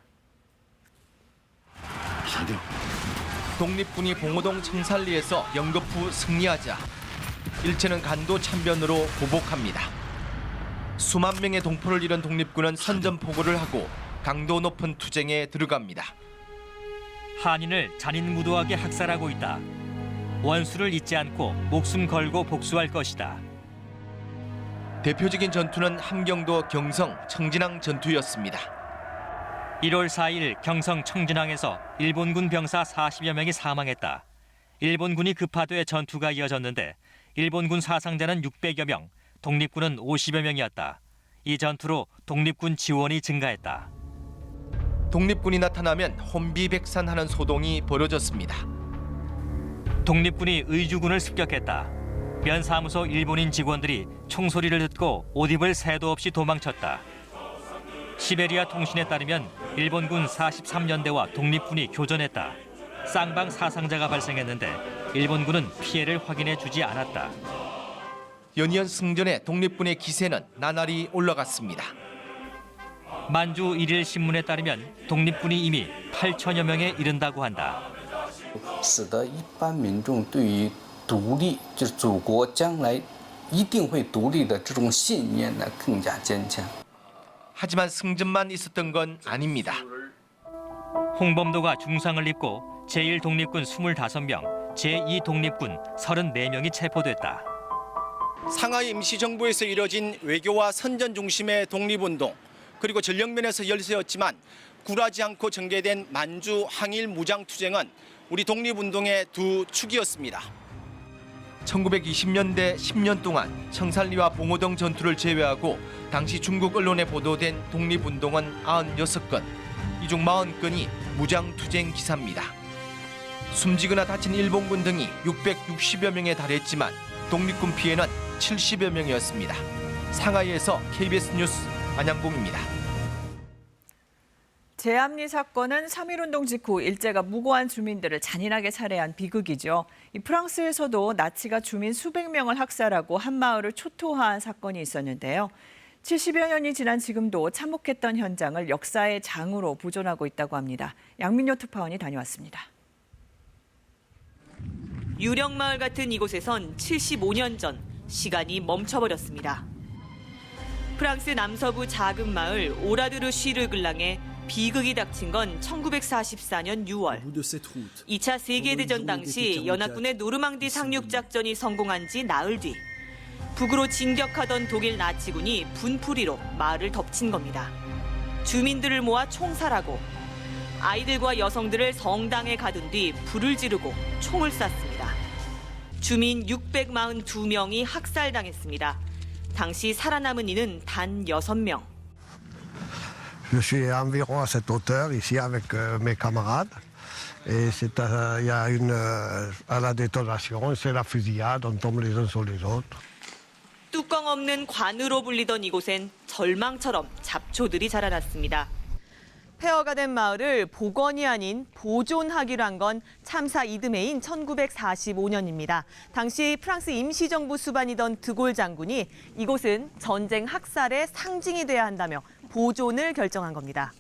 독립군이 봉오동 청산리에서 연급 후 승리하자 일제는 간도 참변으로 보복합니다. 수만 명의 동포를 잃은 독립군은 선전포고를 하고 강도 높은 투쟁에 들어갑니다. 한인을 잔인무도하게 학살하고 있다. 원수를 잊지 않고 목숨 걸고 복수할 것이다. 대표적인 전투는 함경도 경성 청진항 전투였습니다. 1월 4일 경성 청진항에서 일본군 병사 40여 명이 사망했다. 일본군이 급파돼 전투가 이어졌는데 일본군 사상자는 600여 명, 독립군은 50여 명이었다. 이 전투로 독립군 지원이 증가했다. 독립군이 나타나면 혼비백산하는 소동이 벌어졌습니다. 독립군이 의주군을 습격했다. 면사무소 일본인 직원들이 총소리를 듣고 옷 입을 새도 없이 도망쳤다. 시베리아 통신에 따르면 일본군 43년대와 독립군이 교전했다. 쌍방 사상자가 발생했는데 일본군은 피해를 확인해 주지 않았다. 연이은 승전의 독립군의 기세는 나날이 올라갔습니다. 만주 1일 신문에 따르면 독립군이 이미 8천여 명에 이른다고 한다. 使得一般民众对于独立就是祖国将来一定会独立的这种信念呢更加坚强. 하지만 승전만 있었던 건 아닙니다. 홍범도가 중상을 입고 제1독립군 25명, 제2독립군 34명이 체포됐다. 상하이 임시정부에서 이뤄진 외교와 선전 중심의 독립운동, 그리고 전력면에서 열세였지만 굴하지 않고 전개된 만주 항일 무장투쟁은 우리 독립운동의 두 축이었습니다. 1920년대 10년 동안 청산리와 봉오동 전투를 제외하고 당시 중국 언론에 보도된 독립운동은 96건, 이 중 40건이 무장투쟁 기사입니다. 숨지거나 다친 일본군 등이 660여 명에 달했지만 독립군 피해는 70여 명이었습니다. 상하이에서 KBS 뉴스 안양봉입니다. 제암리 사건은 3.1운동 직후 일제가 무고한 주민들을 잔인하게 살해한 비극이죠. 이 프랑스에서도 나치가 주민 수백 명을 학살하고 한 마을을 초토화한 사건이 있었는데요. 70여 년이 지난 지금도 참혹했던 현장을 역사의 장으로 보존하고 있다고 합니다. 양민요 특파원이 다녀왔습니다. 유령마을 같은 이곳에선 75년 전 시간이 멈춰버렸습니다. 프랑스 남서부 작은 마을 오라드르 쉬르글랑에 비극이 닥친 건 1944년 6월. 2차 세계대전 당시 연합군의 노르망디 상륙작전이 성공한 지 나흘 뒤 북으로 진격하던 독일 나치군이 분풀이로 마을을 덮친 겁니다. 주민들을 모아 총살하고 아이들과 여성들을 성당에 가둔 뒤 불을 지르고 총을 쐈습니다. 주민 642명이 학살당했습니다. 당시 살아남은 이는 단 6명. Je suis environ à cette hauteur ici avec mes camarades et il y a à la détonation, c'est la fusillade, on tombe les uns sur les autres. 뚜껑 없는 관으로 불리던 이곳엔 절망처럼 잡초들이 자라났습니다. 폐허가 된 마을을 복원이 아닌 보존하기로 한 건 참사 이듬해인 1945년입니다. 당시 프랑스 임시정부 수반이던 드골 장군이 이곳은 전쟁 학살의 상징이 돼야 한다며 보존을 결정한 겁니다.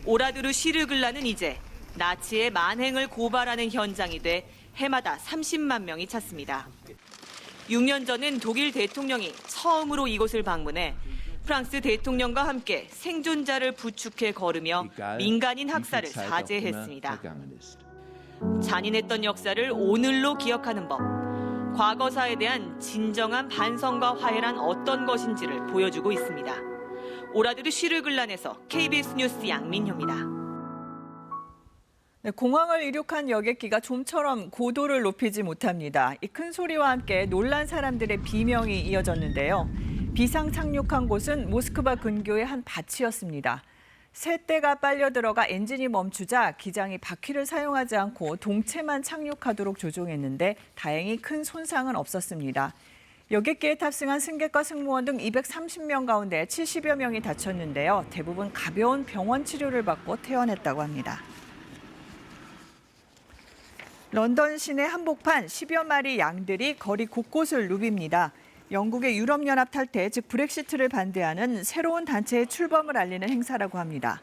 오라드르 쉬르글라는 이제 나치의 만행을 고발하는 현장이 돼 해마다 30만 명이 찾습니다. 6년 전엔 독일 대통령이 처음으로 이곳을 방문해 프랑스 대통령과 함께 생존자를 부축해 걸으며 민간인 학살을 사죄했습니다. 잔인했던 역사를 오늘로 기억하는 법. 과거사에 대한 진정한 반성과 화해란 어떤 것인지를 보여주고 있습니다. 오라드르 쉬르글란에서 KBS 뉴스 양민효입니다. 네, 공항을 이륙한 여객기가 좀처럼 고도를 높이지 못합니다. 이 큰 소리와 함께 놀란 사람들의 비명이 이어졌는데요. 비상 착륙한 곳은 모스크바 근교의 한 밭이었습니다. 새떼가 빨려 들어가 엔진이 멈추자 기장이 바퀴를 사용하지 않고 동체만 착륙하도록 조종했는데 다행히 큰 손상은 없었습니다. 여객기에 탑승한 승객과 승무원 등 230명 가운데 70여 명이 다쳤는데요. 대부분 가벼운 병원 치료를 받고 퇴원했다고 합니다. 런던 시내 한복판 10여 마리 양들이 거리 곳곳을 누빕니다. 영국의 유럽연합 탈퇴, 즉 브렉시트를 반대하는 새로운 단체의 출범을 알리는 행사라고 합니다.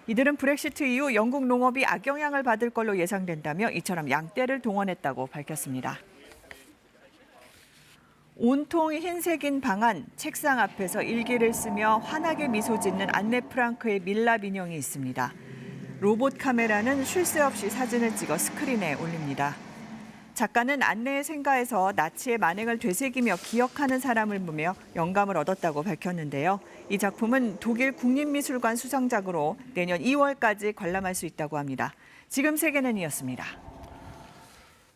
이들은 브렉시트 이후 영국 농업이 악영향을 받을 걸로 예상된다며 이처럼 양떼를 동원했다고 밝혔습니다. 온통 흰색인 방 안, 책상 앞에서 일기를 쓰며 환하게 미소 짓는 안네 프랑크의 밀랍 인형이 있습니다. 로봇 카메라는 쉴 새 없이 사진을 찍어 스크린에 올립니다. 작가는 안네의 생가에서 나치의 만행을 되새기며 기억하는 사람을 보며 영감을 얻었다고 밝혔는데요. 이 작품은 독일 국립미술관 수상작으로 내년 2월까지 관람할 수 있다고 합니다. 지금 세계는 이었습니다.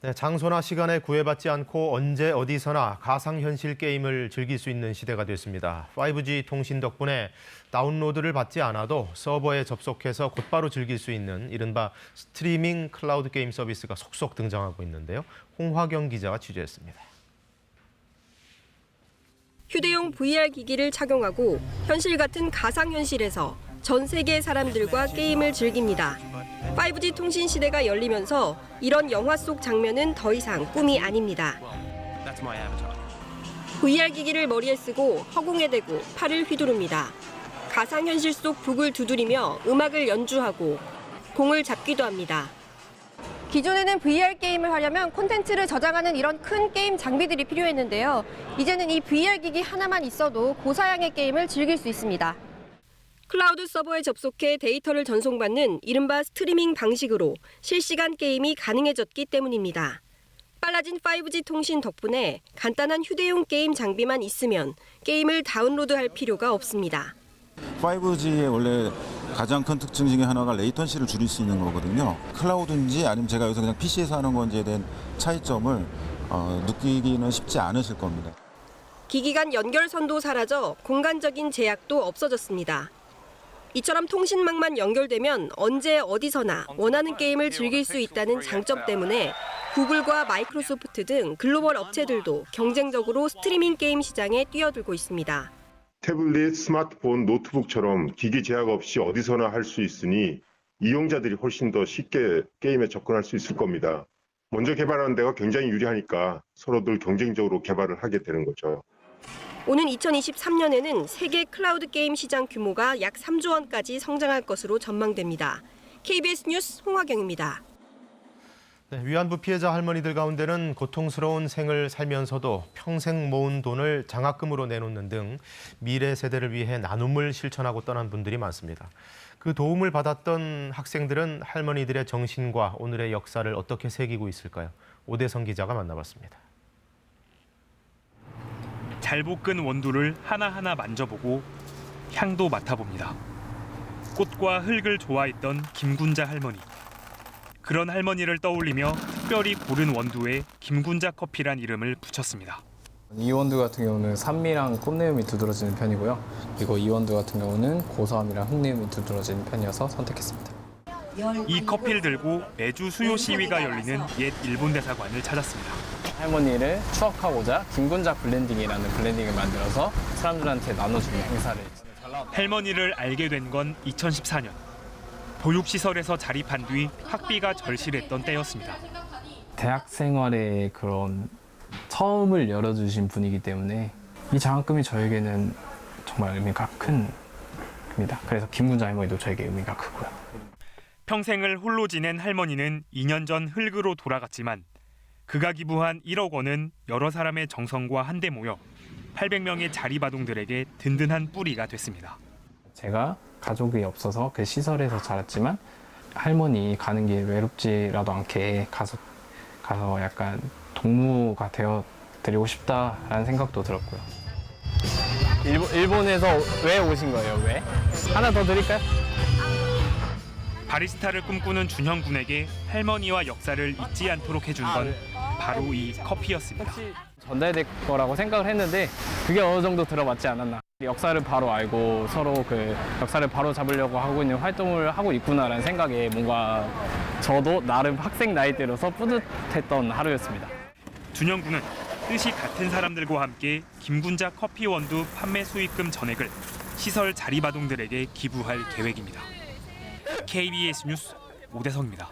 네, 장소나 시간에 구애받지 않고 언제 어디서나 가상현실 게임을 즐길 수 있는 시대가 됐습니다. 5G 통신 덕분에 다운로드를 받지 않아도 서버에 접속해서 곧바로 즐길 수 있는 이른바 스트리밍 클라우드 게임 서비스가 속속 등장하고 있는데요. 홍화경 기자가 취재했습니다. 휴대용 VR 기기를 착용하고 현실 같은 가상현실에서 전 세계 사람들과 게임을 즐깁니다. 5G 통신 시대가 열리면서 이런 영화 속 장면은 더 이상 꿈이 아닙니다. VR 기기를 머리에 쓰고 허공에 대고 팔을 휘두릅니다. 가상현실 속 북을 두드리며 음악을 연주하고 공을 잡기도 합니다. 기존에는 VR 게임을 하려면 콘텐츠를 저장하는 이런 큰 게임 장비들이 필요했는데요. 이제는 이 VR 기기 하나만 있어도 고사양의 게임을 즐길 수 있습니다. 클라우드 서버에 접속해 데이터를 전송받는 이른바 스트리밍 방식으로 실시간 게임이 가능해졌기 때문입니다. 빨라진 5G 통신 덕분에 간단한 휴대용 게임 장비만 있으면 게임을 다운로드할 필요가 없습니다. 5G의 원래 가장 큰 특징 중에 하나가 레이턴시를 줄일 수 있는 거거든요. 클라우드인지 아니면 제가 여기서 그냥 PC에서 하는 건지에 대한 차이점을 느끼기는 쉽지 않으실 겁니다. 기기 간 연결선도 사라져 공간적인 제약도 없어졌습니다. 이처럼 통신망만 연결되면 언제 어디서나 원하는 게임을 즐길 수 있다는 장점 때문에 구글과 마이크로소프트 등 글로벌 업체들도 경쟁적으로 스트리밍 게임 시장에 뛰어들고 있습니다. 태블릿, 스마트폰, 노트북처럼 기기 제약 없이 어디서나 할 수 있으니 이용자들이 훨씬 더 쉽게 게임에 접근할 수 있을 겁니다. 먼저 개발하는 데가 굉장히 유리하니까 서로들 경쟁적으로 개발을 하게 되는 거죠. 오는 2023년에는 세계 클라우드 게임 시장 규모가 약 3조 원까지 성장할 것으로 전망됩니다. KBS 뉴스 홍화경입니다. 네, 위안부 피해자 할머니들 가운데는 고통스러운 생을 살면서도 평생 모은 돈을 장학금으로 내놓는 등 미래 세대를 위해 나눔을 실천하고 떠난 분들이 많습니다. 그 도움을 받았던 학생들은 할머니들의 정신과 오늘의 역사를 어떻게 새기고 있을까요? 오대성 기자가 만나봤습니다. 잘 볶은 원두를 하나하나 만져보고 향도 맡아봅니다. 꽃과 흙을 좋아했던 김군자 할머니. 그런 할머니를 떠올리며 특별히 고른 원두에 김군자 커피란 이름을 붙였습니다. 이 원두 같은 경우는 산미랑 꽃내음이 두드러지는 편이고요. 그리고 이 원두 같은 경우는 고소함이랑 흙내음이 두드러지는 편이어서 선택했습니다. 이 커피를 들고 매주 수요 시위가 열리는 옛 일본 대사관을 찾았습니다. 할머니를 추억하고자 김군자 블렌딩이라는 블렌딩을 만들어서 사람들한테 나눠주는 행사를. 할머니를 알게 된 건 2014년. 보육시설에서 자립한 뒤 학비가 절실했던 때였습니다. 대학 생활의 그런 처음을 열어주신 분이기 때문에 이 장학금이 저에게는 정말 의미가 큰 겁니다. 그래서 김군자 할머니도 저에게 의미가 크고요. 평생을 홀로 지낸 할머니는 2년 전 흙으로 돌아갔지만 그가 기부한 1억 원은 여러 사람의 정성과 한데 모여 800명의 자립아동들에게 든든한 뿌리가 됐습니다. 제가 가족이 없어서 그 시설에서 자랐지만 할머니 가는 길 외롭지라도 않게 가서 약간 동무가 되어드리고 싶다라는 생각도 들었고요. 일본에서 왜 오신 거예요? 왜? 하나 더 드릴까요? 바리스타를 꿈꾸는 준형 군에게 할머니와 역사를 잊지 않도록 해준 건 바로 이 커피였습니다. 전달될 거라고 생각을 했는데 그게 어느 정도 들어맞지 않았나. 역사를 바로 알고 서로 그 역사를 바로 잡으려고 하고 있는 활동을 하고 있구나라는 생각에 뭔가 저도 나름 학생 나이대로서 뿌듯했던 하루였습니다. 준형 군은 뜻이 같은 사람들과 함께 김군자 커피 원두 판매 수익금 전액을 시설 자립아동들에게 기부할 계획입니다. KBS 뉴스 오대성입니다.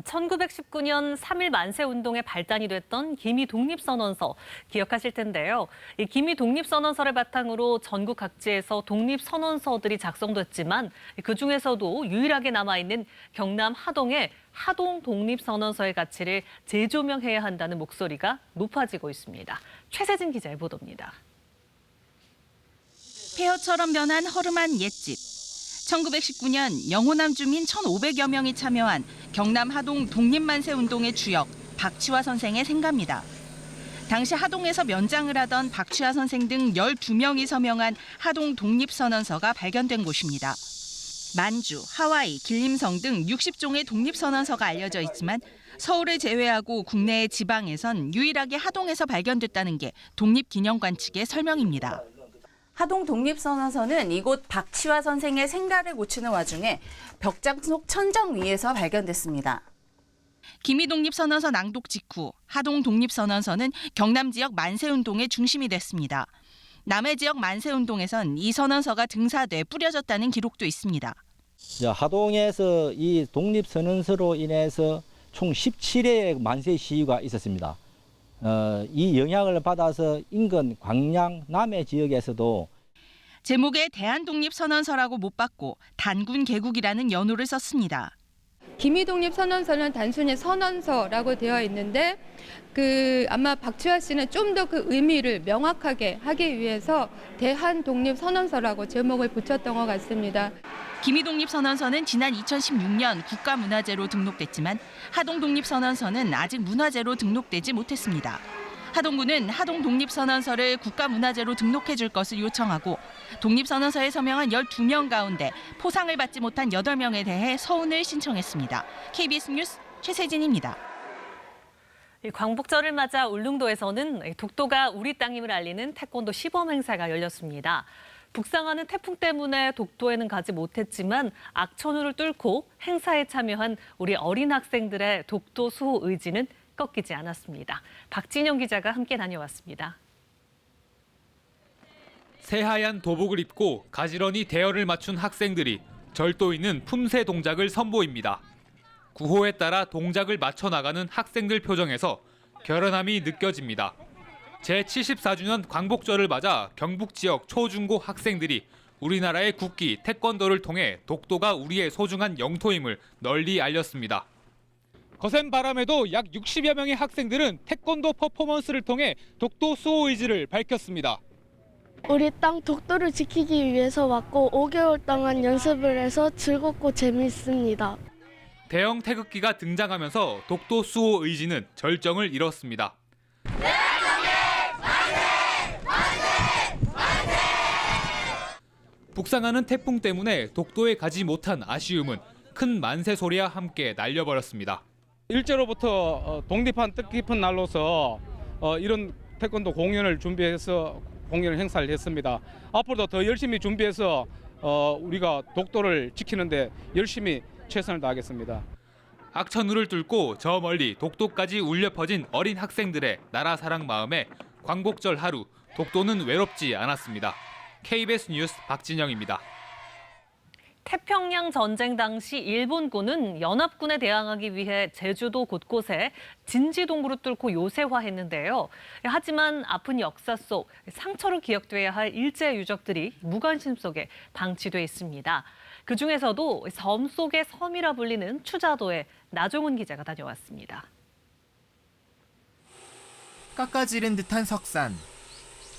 1919년 3.1 만세운동의 발단이 됐던 기미 독립선언서 기억하실 텐데요. 이 기미 독립선언서를 바탕으로 전국 각지에서 독립선언서들이 작성됐지만 그중에서도 유일하게 남아있는 경남 하동의 하동 독립선언서의 가치를 재조명해야 한다는 목소리가 높아지고 있습니다. 최세진 기자의 보도입니다. 폐허처럼 변한 허름한 옛집. 1919년 영호남 주민 1,500여 명이 참여한 경남 하동 독립만세운동의 주역 박치화 선생의 생가입니다. 당시 하동에서 면장을 하던 박치화 선생 등 12명이 서명한 하동 독립선언서가 발견된 곳입니다. 만주, 하와이, 길림성 등 60종의 독립선언서가 알려져 있지만 서울을 제외하고 국내의 지방에선 유일하게 하동에서 발견됐다는 게 독립기념관 측의 설명입니다. 하동 독립선언서는 이곳 박치화 선생의 생가를 고치는 와중에 벽장 속 천정 위에서 발견됐습니다. 기미 독립선언서 낭독 직후 하동 독립선언서는 경남 지역 만세운동의 중심이 됐습니다. 남해 지역 만세운동에선 이 선언서가 등사돼 뿌려졌다는 기록도 있습니다. 하동에서 이 독립선언서로 인해서 총 17회의 만세 시위가 있었습니다. 이 영향을 받아서 인근 광양 남해 지역에서도 제목에 대한독립선언서라고 못 받고 단군 개국이라는 연호를 썼습니다. 기미독립선언서는 단순히 선언서라고 되어 있는데 아마 박치화 씨는 좀 더 그 의미를 명확하게 하기 위해서 대한독립선언서라고 제목을 붙였던 것 같습니다. 기미독립선언서는 지난 2016년 국가문화재로 등록됐지만 하동독립선언서는 아직 문화재로 등록되지 못했습니다. 하동구는 하동독립선언서를 국가문화재로 등록해 줄 것을 요청하고 독립선언서에 서명한 12명 가운데 포상을 받지 못한 8명에 대해 서운을 신청했습니다. KBS 뉴스 최세진입니다. 이 광복절을 맞아 울릉도에서는 독도가 우리 땅임을 알리는 태권도 시범 행사가 열렸습니다. 북상하는 태풍 때문에 독도에는 가지 못했지만 악천후를 뚫고 행사에 참여한 우리 어린 학생들의 독도 수호 의지는 꺾이지 않았습니다. 박진영 기자가 함께 다녀왔습니다. 새하얀 도복을 입고 가지런히 대열을 맞춘 학생들이 절도 있는 품새 동작을 선보입니다. 구호에 따라 동작을 맞춰 나가는 학생들 표정에서 결연함이 느껴집니다. 제74주년 광복절을 맞아 경북 지역 초중고 학생들이 우리나라의 국기 태권도를 통해 독도가 우리의 소중한 영토임을 널리 알렸습니다. 거센 바람에도 약 60여 명의 학생들은 태권도 퍼포먼스를 통해 독도 수호 의지를 밝혔습니다. 우리 땅 독도를 지키기 위해서 왔고 5개월 동안 연습을 해서 즐겁고 재미있습니다. 대형 태극기가 등장하면서 독도 수호 의지는 절정을 이뤘습니다. 북상하는 태풍 때문에 독도에 가지 못한 아쉬움은 큰 만세 소리와 함께 날려버렸습니다. 일제로부터 독립한 뜻깊은 날로서 이런 태권도 공연을 준비해서 공연을 행사를 했습니다. 앞으로도 더 열심히 준비해서 우리가 독도를 지키는데 열심히 최선을 다하겠습니다. 악천후를 뚫고 저 멀리 독도까지 울려 퍼진 어린 학생들의 나라 사랑 마음에 광복절 하루 독도는 외롭지 않았습니다. KBS 뉴스 박진영입니다. 태평양 전쟁 당시 일본군은 연합군에 대항하기 위해 제주도 곳곳에 진지동굴을 뚫고 요새화했는데요. 하지만 아픈 역사 속 상처로 기억돼야 할 일제 유적들이 무관심 속에 방치돼 있습니다. 그중에서도 섬 속의 섬이라 불리는 추자도에 나종훈 기자가 다녀왔습니다. 깎아지른 듯한 석산,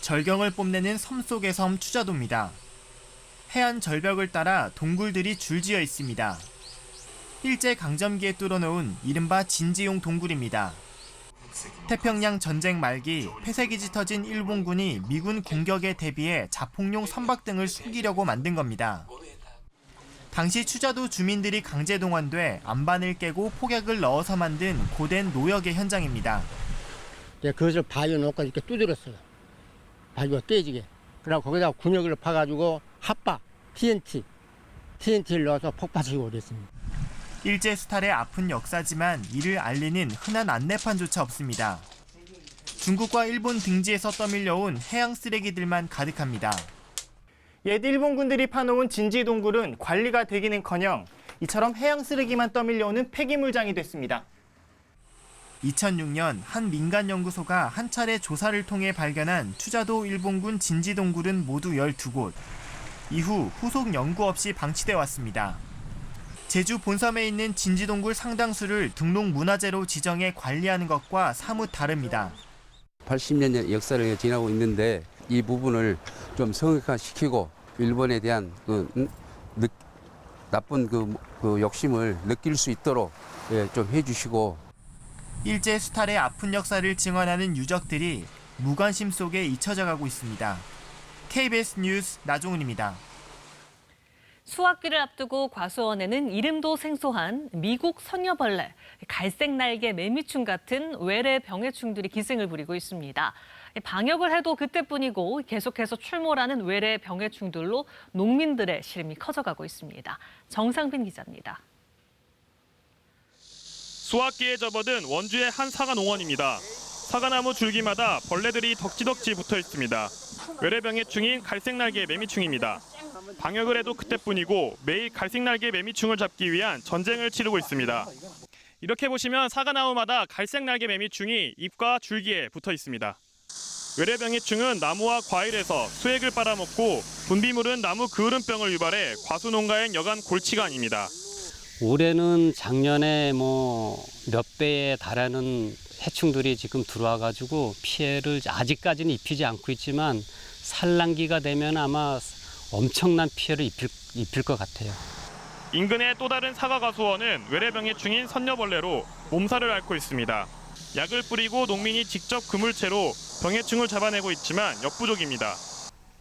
절경을 뽐내는 섬 속의 섬 추자도입니다. 해안 절벽을 따라 동굴들이 줄지어 있습니다. 일제 강점기에 뚫어놓은 이른바 진지용 동굴입니다. 태평양 전쟁 말기 폐쇄기 짙어진 일본군이 미군 공격에 대비해 자폭용 선박 등을 숨기려고 만든 겁니다. 당시 추자도 주민들이 강제 동원돼 안반을 깨고 폭약을 넣어서 만든 고된 노역의 현장입니다. 그것을 바위에 놓고 이렇게 두드렸어요. 바위가 깨지게. 그리고 거기다 군역을 파가지고 핫바, TNT를 넣어서 폭파시키고 그랬습니다. 일제 수탈의 아픈 역사지만 이를 알리는 흔한 안내판조차 없습니다. 중국과 일본 등지에서 떠밀려온 해양 쓰레기들만 가득합니다. 옛 일본군들이 파놓은 진지동굴은 관리가 되기는커녕 이처럼 해양 쓰레기만 떠밀려오는 폐기물장이 됐습니다. 2006년 한 민간 연구소가 한 차례 조사를 통해 발견한 추자도 일본군 진지동굴은 모두 12곳. 이후 후속 연구 없이 방치돼 왔습니다. 제주 본섬에 있는 진지동굴 상당수를 등록문화재로 지정해 관리하는 것과 사뭇 다릅니다. 80년 역사를 지나고 있는데 이 부분을 좀 성역화시키고 일본에 대한 나쁜 욕심을 느낄 수 있도록 좀 해주시고. 일제 수탈의 아픈 역사를 증언하는 유적들이 무관심 속에 잊혀져 가고 있습니다. KBS 뉴스 나종훈입니다. 수학기를 앞두고 과수원에는 이름도 생소한 미국 선녀벌레, 갈색 날개 매미충 같은 외래 병해충들이 기승을 부리고 있습니다. 방역을 해도 그때뿐이고 계속해서 출몰하는 외래 병해충들로 농민들의 시름이 커져가고 있습니다. 정상빈 기자입니다. 수확기에 접어든 원주의 한 사과 농원입니다. 사과나무 줄기마다 벌레들이 덕지덕지 붙어 있습니다. 외래병해충인 갈색날개 매미충입니다. 방역을 해도 그때뿐이고 매일 갈색날개 매미충을 잡기 위한 전쟁을 치르고 있습니다. 이렇게 보시면 사과나무마다 갈색날개 매미충이 잎과 줄기에 붙어 있습니다. 외래병해충은 나무와 과일에서 수액을 빨아먹고 분비물은 나무 그으름병을 유발해 과수농가엔 여간 골치가 아닙니다. 올해는 작년에 몇 배에 달하는 해충들이 지금 들어와가지고 피해를 아직까지는 입히지 않고 있지만 산란기가 되면 아마 엄청난 피해를 입힐 것 같아요. 인근의 또 다른 사과 과수원은 외래병해충인 선녀벌레로 몸살을 앓고 있습니다. 약을 뿌리고 농민이 직접 그물채로 병해충을 잡아내고 있지만 역부족입니다.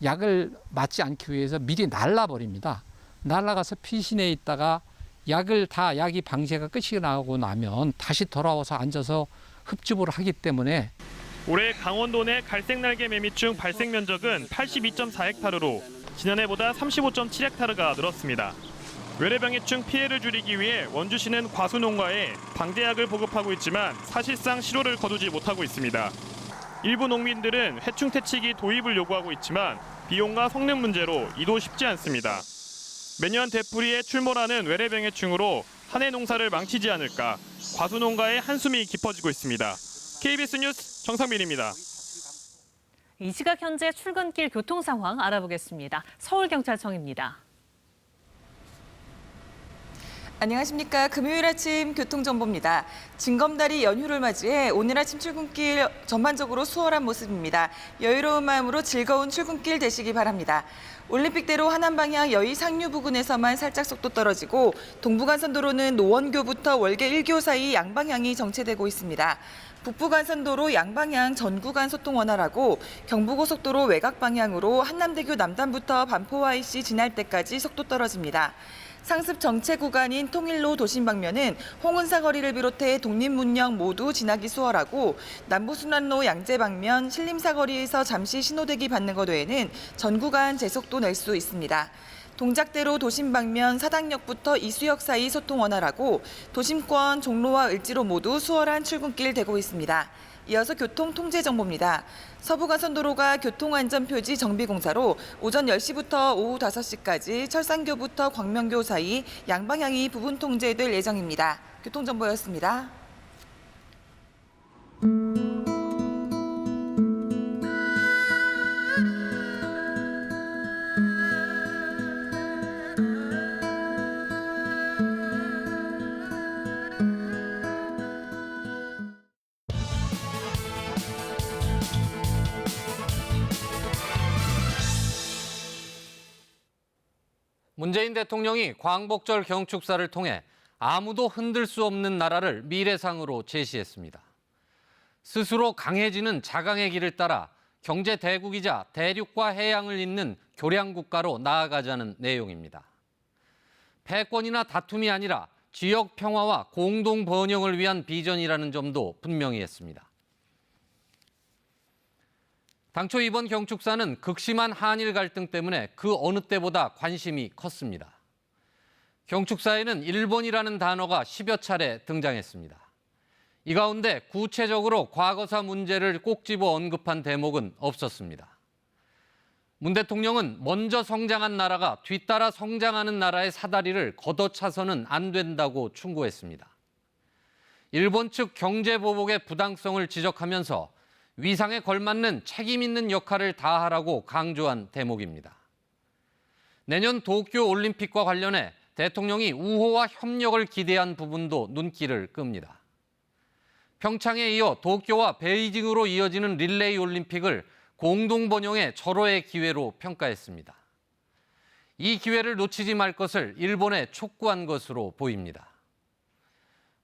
약을 맞지 않기 위해서 미리 날라버립니다. 날아가서 피신해 있다가 약이 방제가 끝이 나고 나면 다시 돌아와서 앉아서 흡집을 하기 때문에 올해 강원도 내 갈색날개 매미충 발생 면적은 82.4헥타르로 지난해보다 35.7헥타르가 늘었습니다. 외래병해충 피해를 줄이기 위해 원주시는 과수농가에 방제약을 보급하고 있지만 사실상 실효를 거두지 못하고 있습니다. 일부 농민들은 해충 퇴치기 도입을 요구하고 있지만 비용과 성능 문제로 이도 쉽지 않습니다. 매년 되풀이에 출몰하는 외래병해충으로 한 해 농사를 망치지 않을까 과수농가의 한숨이 깊어지고 있습니다. KBS 뉴스 정상민입니다. 이 시각 현재 출근길 교통 상황 알아보겠습니다. 서울경찰청입니다. 안녕하십니까. 금요일 아침 교통정보입니다. 징검다리 연휴를 맞이해 오늘 아침 출근길 전반적으로 수월한 모습입니다. 여유로운 마음으로 즐거운 출근길 되시기 바랍니다. 올림픽대로 하남방향 여의 상류 부근에서만 살짝 속도 떨어지고 동부간선도로는 노원교부터 월계 1교 사이 양방향이 정체되고 있습니다. 북부간선도로 양방향 전 구간 소통 원활하고 경부고속도로 외곽 방향으로 한남대교 남단부터 반포 IC 지날 때까지 속도 떨어집니다. 상습 정체 구간인 통일로 도심 방면은 홍은사 거리를 비롯해 독립문역 모두 지나기 수월하고 남부순환로 양재 방면 신림사 거리에서 잠시 신호대기 받는 것 외에는 전 구간 제속도 낼 수 있습니다. 동작대로 도심 방면 사당역부터 이수역 사이 소통 원활하고 도심권 종로와 을지로 모두 수월한 출근길 되고 있습니다. 이어서 교통 통제 정보입니다. 서부간선도로가 교통안전표지 정비공사로 오전 10시부터 오후 5시까지 철산교부터 광명교 사이 양방향이 부분 통제될 예정입니다. 교통정보였습니다. 문재인 대통령이 광복절 경축사를 통해 아무도 흔들 수 없는 나라를 미래상으로 제시했습니다. 스스로 강해지는 자강의 길을 따라 경제 대국이자 대륙과 해양을 잇는 교량 국가로 나아가자는 내용입니다. 패권이나 다툼이 아니라 지역 평화와 공동 번영을 위한 비전이라는 점도 분명히 했습니다. 당초 이번 경축사는 극심한 한일 갈등 때문에 그 어느 때보다 관심이 컸습니다. 경축사에는 일본이라는 단어가 10여 차례 등장했습니다. 이 가운데 구체적으로 과거사 문제를 꼭 집어 언급한 대목은 없었습니다. 문 대통령은 먼저 성장한 나라가 뒤따라 성장하는 나라의 사다리를 걷어차서는 안 된다고 충고했습니다. 일본 측 경제 보복의 부당성을 지적하면서 위상에 걸맞는 책임 있는 역할을 다하라고 강조한 대목입니다. 내년 도쿄 올림픽과 관련해 대통령이 우호와 협력을 기대한 부분도 눈길을 끕니다. 평창에 이어 도쿄와 베이징으로 이어지는 릴레이 올림픽을 공동 번영의 절호의 기회로 평가했습니다. 이 기회를 놓치지 말 것을 일본에 촉구한 것으로 보입니다.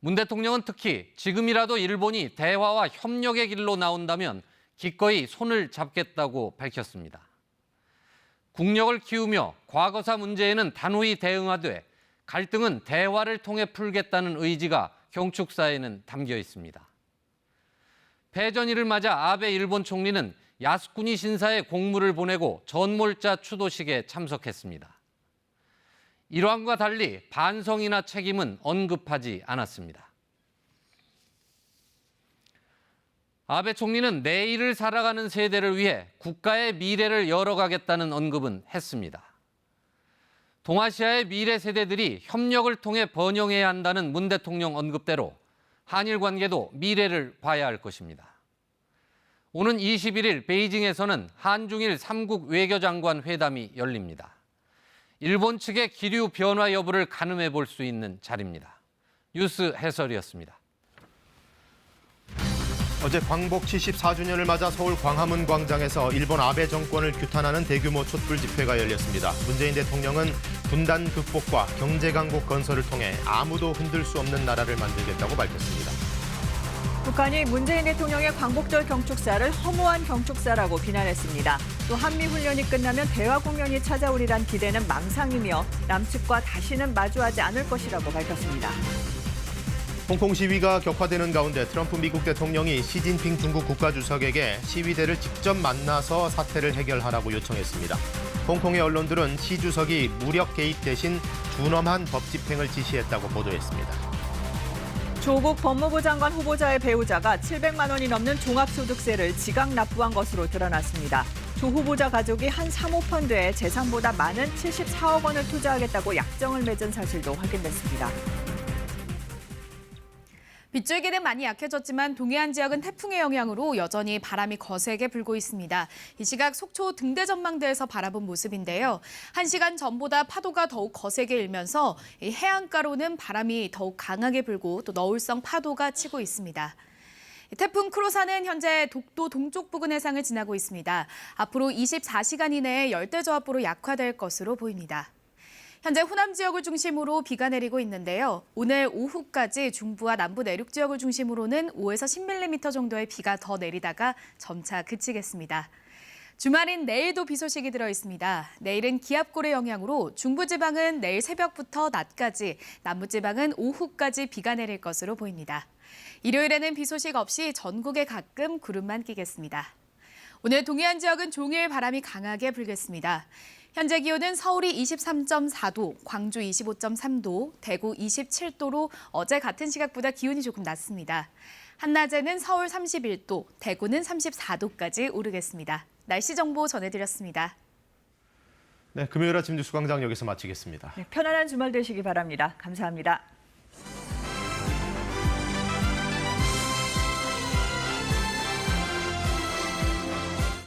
문 대통령은 특히 지금이라도 일본이 대화와 협력의 길로 나온다면 기꺼이 손을 잡겠다고 밝혔습니다. 국력을 키우며 과거사 문제에는 단호히 대응하되 갈등은 대화를 통해 풀겠다는 의지가 경축사에는 담겨 있습니다. 패전일을 맞아 아베 일본 총리는 야스쿠니 신사에 공물을 보내고 전몰자 추도식에 참석했습니다. 일왕과 달리 반성이나 책임은 언급하지 않았습니다. 아베 총리는 내일을 살아가는 세대를 위해 국가의 미래를 열어가겠다는 언급은 했습니다. 동아시아의 미래 세대들이 협력을 통해 번영해야 한다는 문 대통령 언급대로 한일 관계도 미래를 봐야 할 것입니다. 오는 21일 베이징에서는 한중일 3국 외교장관 회담이 열립니다. 일본 측의 기류 변화 여부를 가늠해 볼 수 있는 자리입니다. 뉴스 해설이었습니다. 어제 광복 74주년을 맞아 서울 광화문 광장에서 일본 아베 정권을 규탄하는 대규모 촛불 집회가 열렸습니다. 문재인 대통령은 분단 극복과 경제 강국 건설을 통해 아무도 흔들 수 없는 나라를 만들겠다고 밝혔습니다. 북한이 문재인 대통령의 광복절 경축사를 허무한 경축사라고 비난했습니다. 또 한미훈련이 끝나면 대화 국면이 찾아오리란 기대는 망상이며 남측과 다시는 마주하지 않을 것이라고 밝혔습니다. 홍콩 시위가 격화되는 가운데 트럼프 미국 대통령이 시진핑 중국 국가주석에게 시위대를 직접 만나서 사태를 해결하라고 요청했습니다. 홍콩의 언론들은 시 주석이 무력 개입 대신 준엄한 법 집행을 지시했다고 보도했습니다. 조국 법무부 장관 후보자의 배우자가 700만 원이 넘는 종합소득세를 지각 납부한 것으로 드러났습니다. 조 후보자 가족이 한 사모펀드에 재산보다 많은 74억 원을 투자하겠다고 약정을 맺은 사실도 확인됐습니다. 빗줄기는 많이 약해졌지만 동해안 지역은 태풍의 영향으로 여전히 바람이 거세게 불고 있습니다. 이 시각 속초 등대 전망대에서 바라본 모습인데요. 1시간 전보다 파도가 더욱 거세게 일면서 이 해안가로는 바람이 더욱 강하게 불고 또 너울성 파도가 치고 있습니다. 태풍 크로사는 현재 독도 동쪽 부근 해상을 지나고 있습니다. 앞으로 24시간 이내에 열대저하보로 약화될 것으로 보입니다. 현재 호남 지역을 중심으로 비가 내리고 있는데요. 오늘 오후까지 중부와 남부 내륙 지역을 중심으로는 5에서 10mm 정도의 비가 더 내리다가 점차 그치겠습니다. 주말인 내일도 비 소식이 들어 있습니다. 내일은 기압골의 영향으로 중부지방은 내일 새벽부터 낮까지, 남부지방은 오후까지 비가 내릴 것으로 보입니다. 일요일에는 비 소식 없이 전국에 가끔 구름만 끼겠습니다. 오늘 동해안 지역은 종일 바람이 강하게 불겠습니다. 현재 기온은 서울이 23.4도, 광주 25.3도, 대구 27도로 어제 같은 시각보다 기온이 조금 낮습니다. 한낮에는 서울 31도, 대구는 34도까지 오르겠습니다. 날씨 정보 전해드렸습니다. 네, 금요일 아침 뉴스 광장 여기서 마치겠습니다. 편안한 주말 되시기 바랍니다. 감사합니다.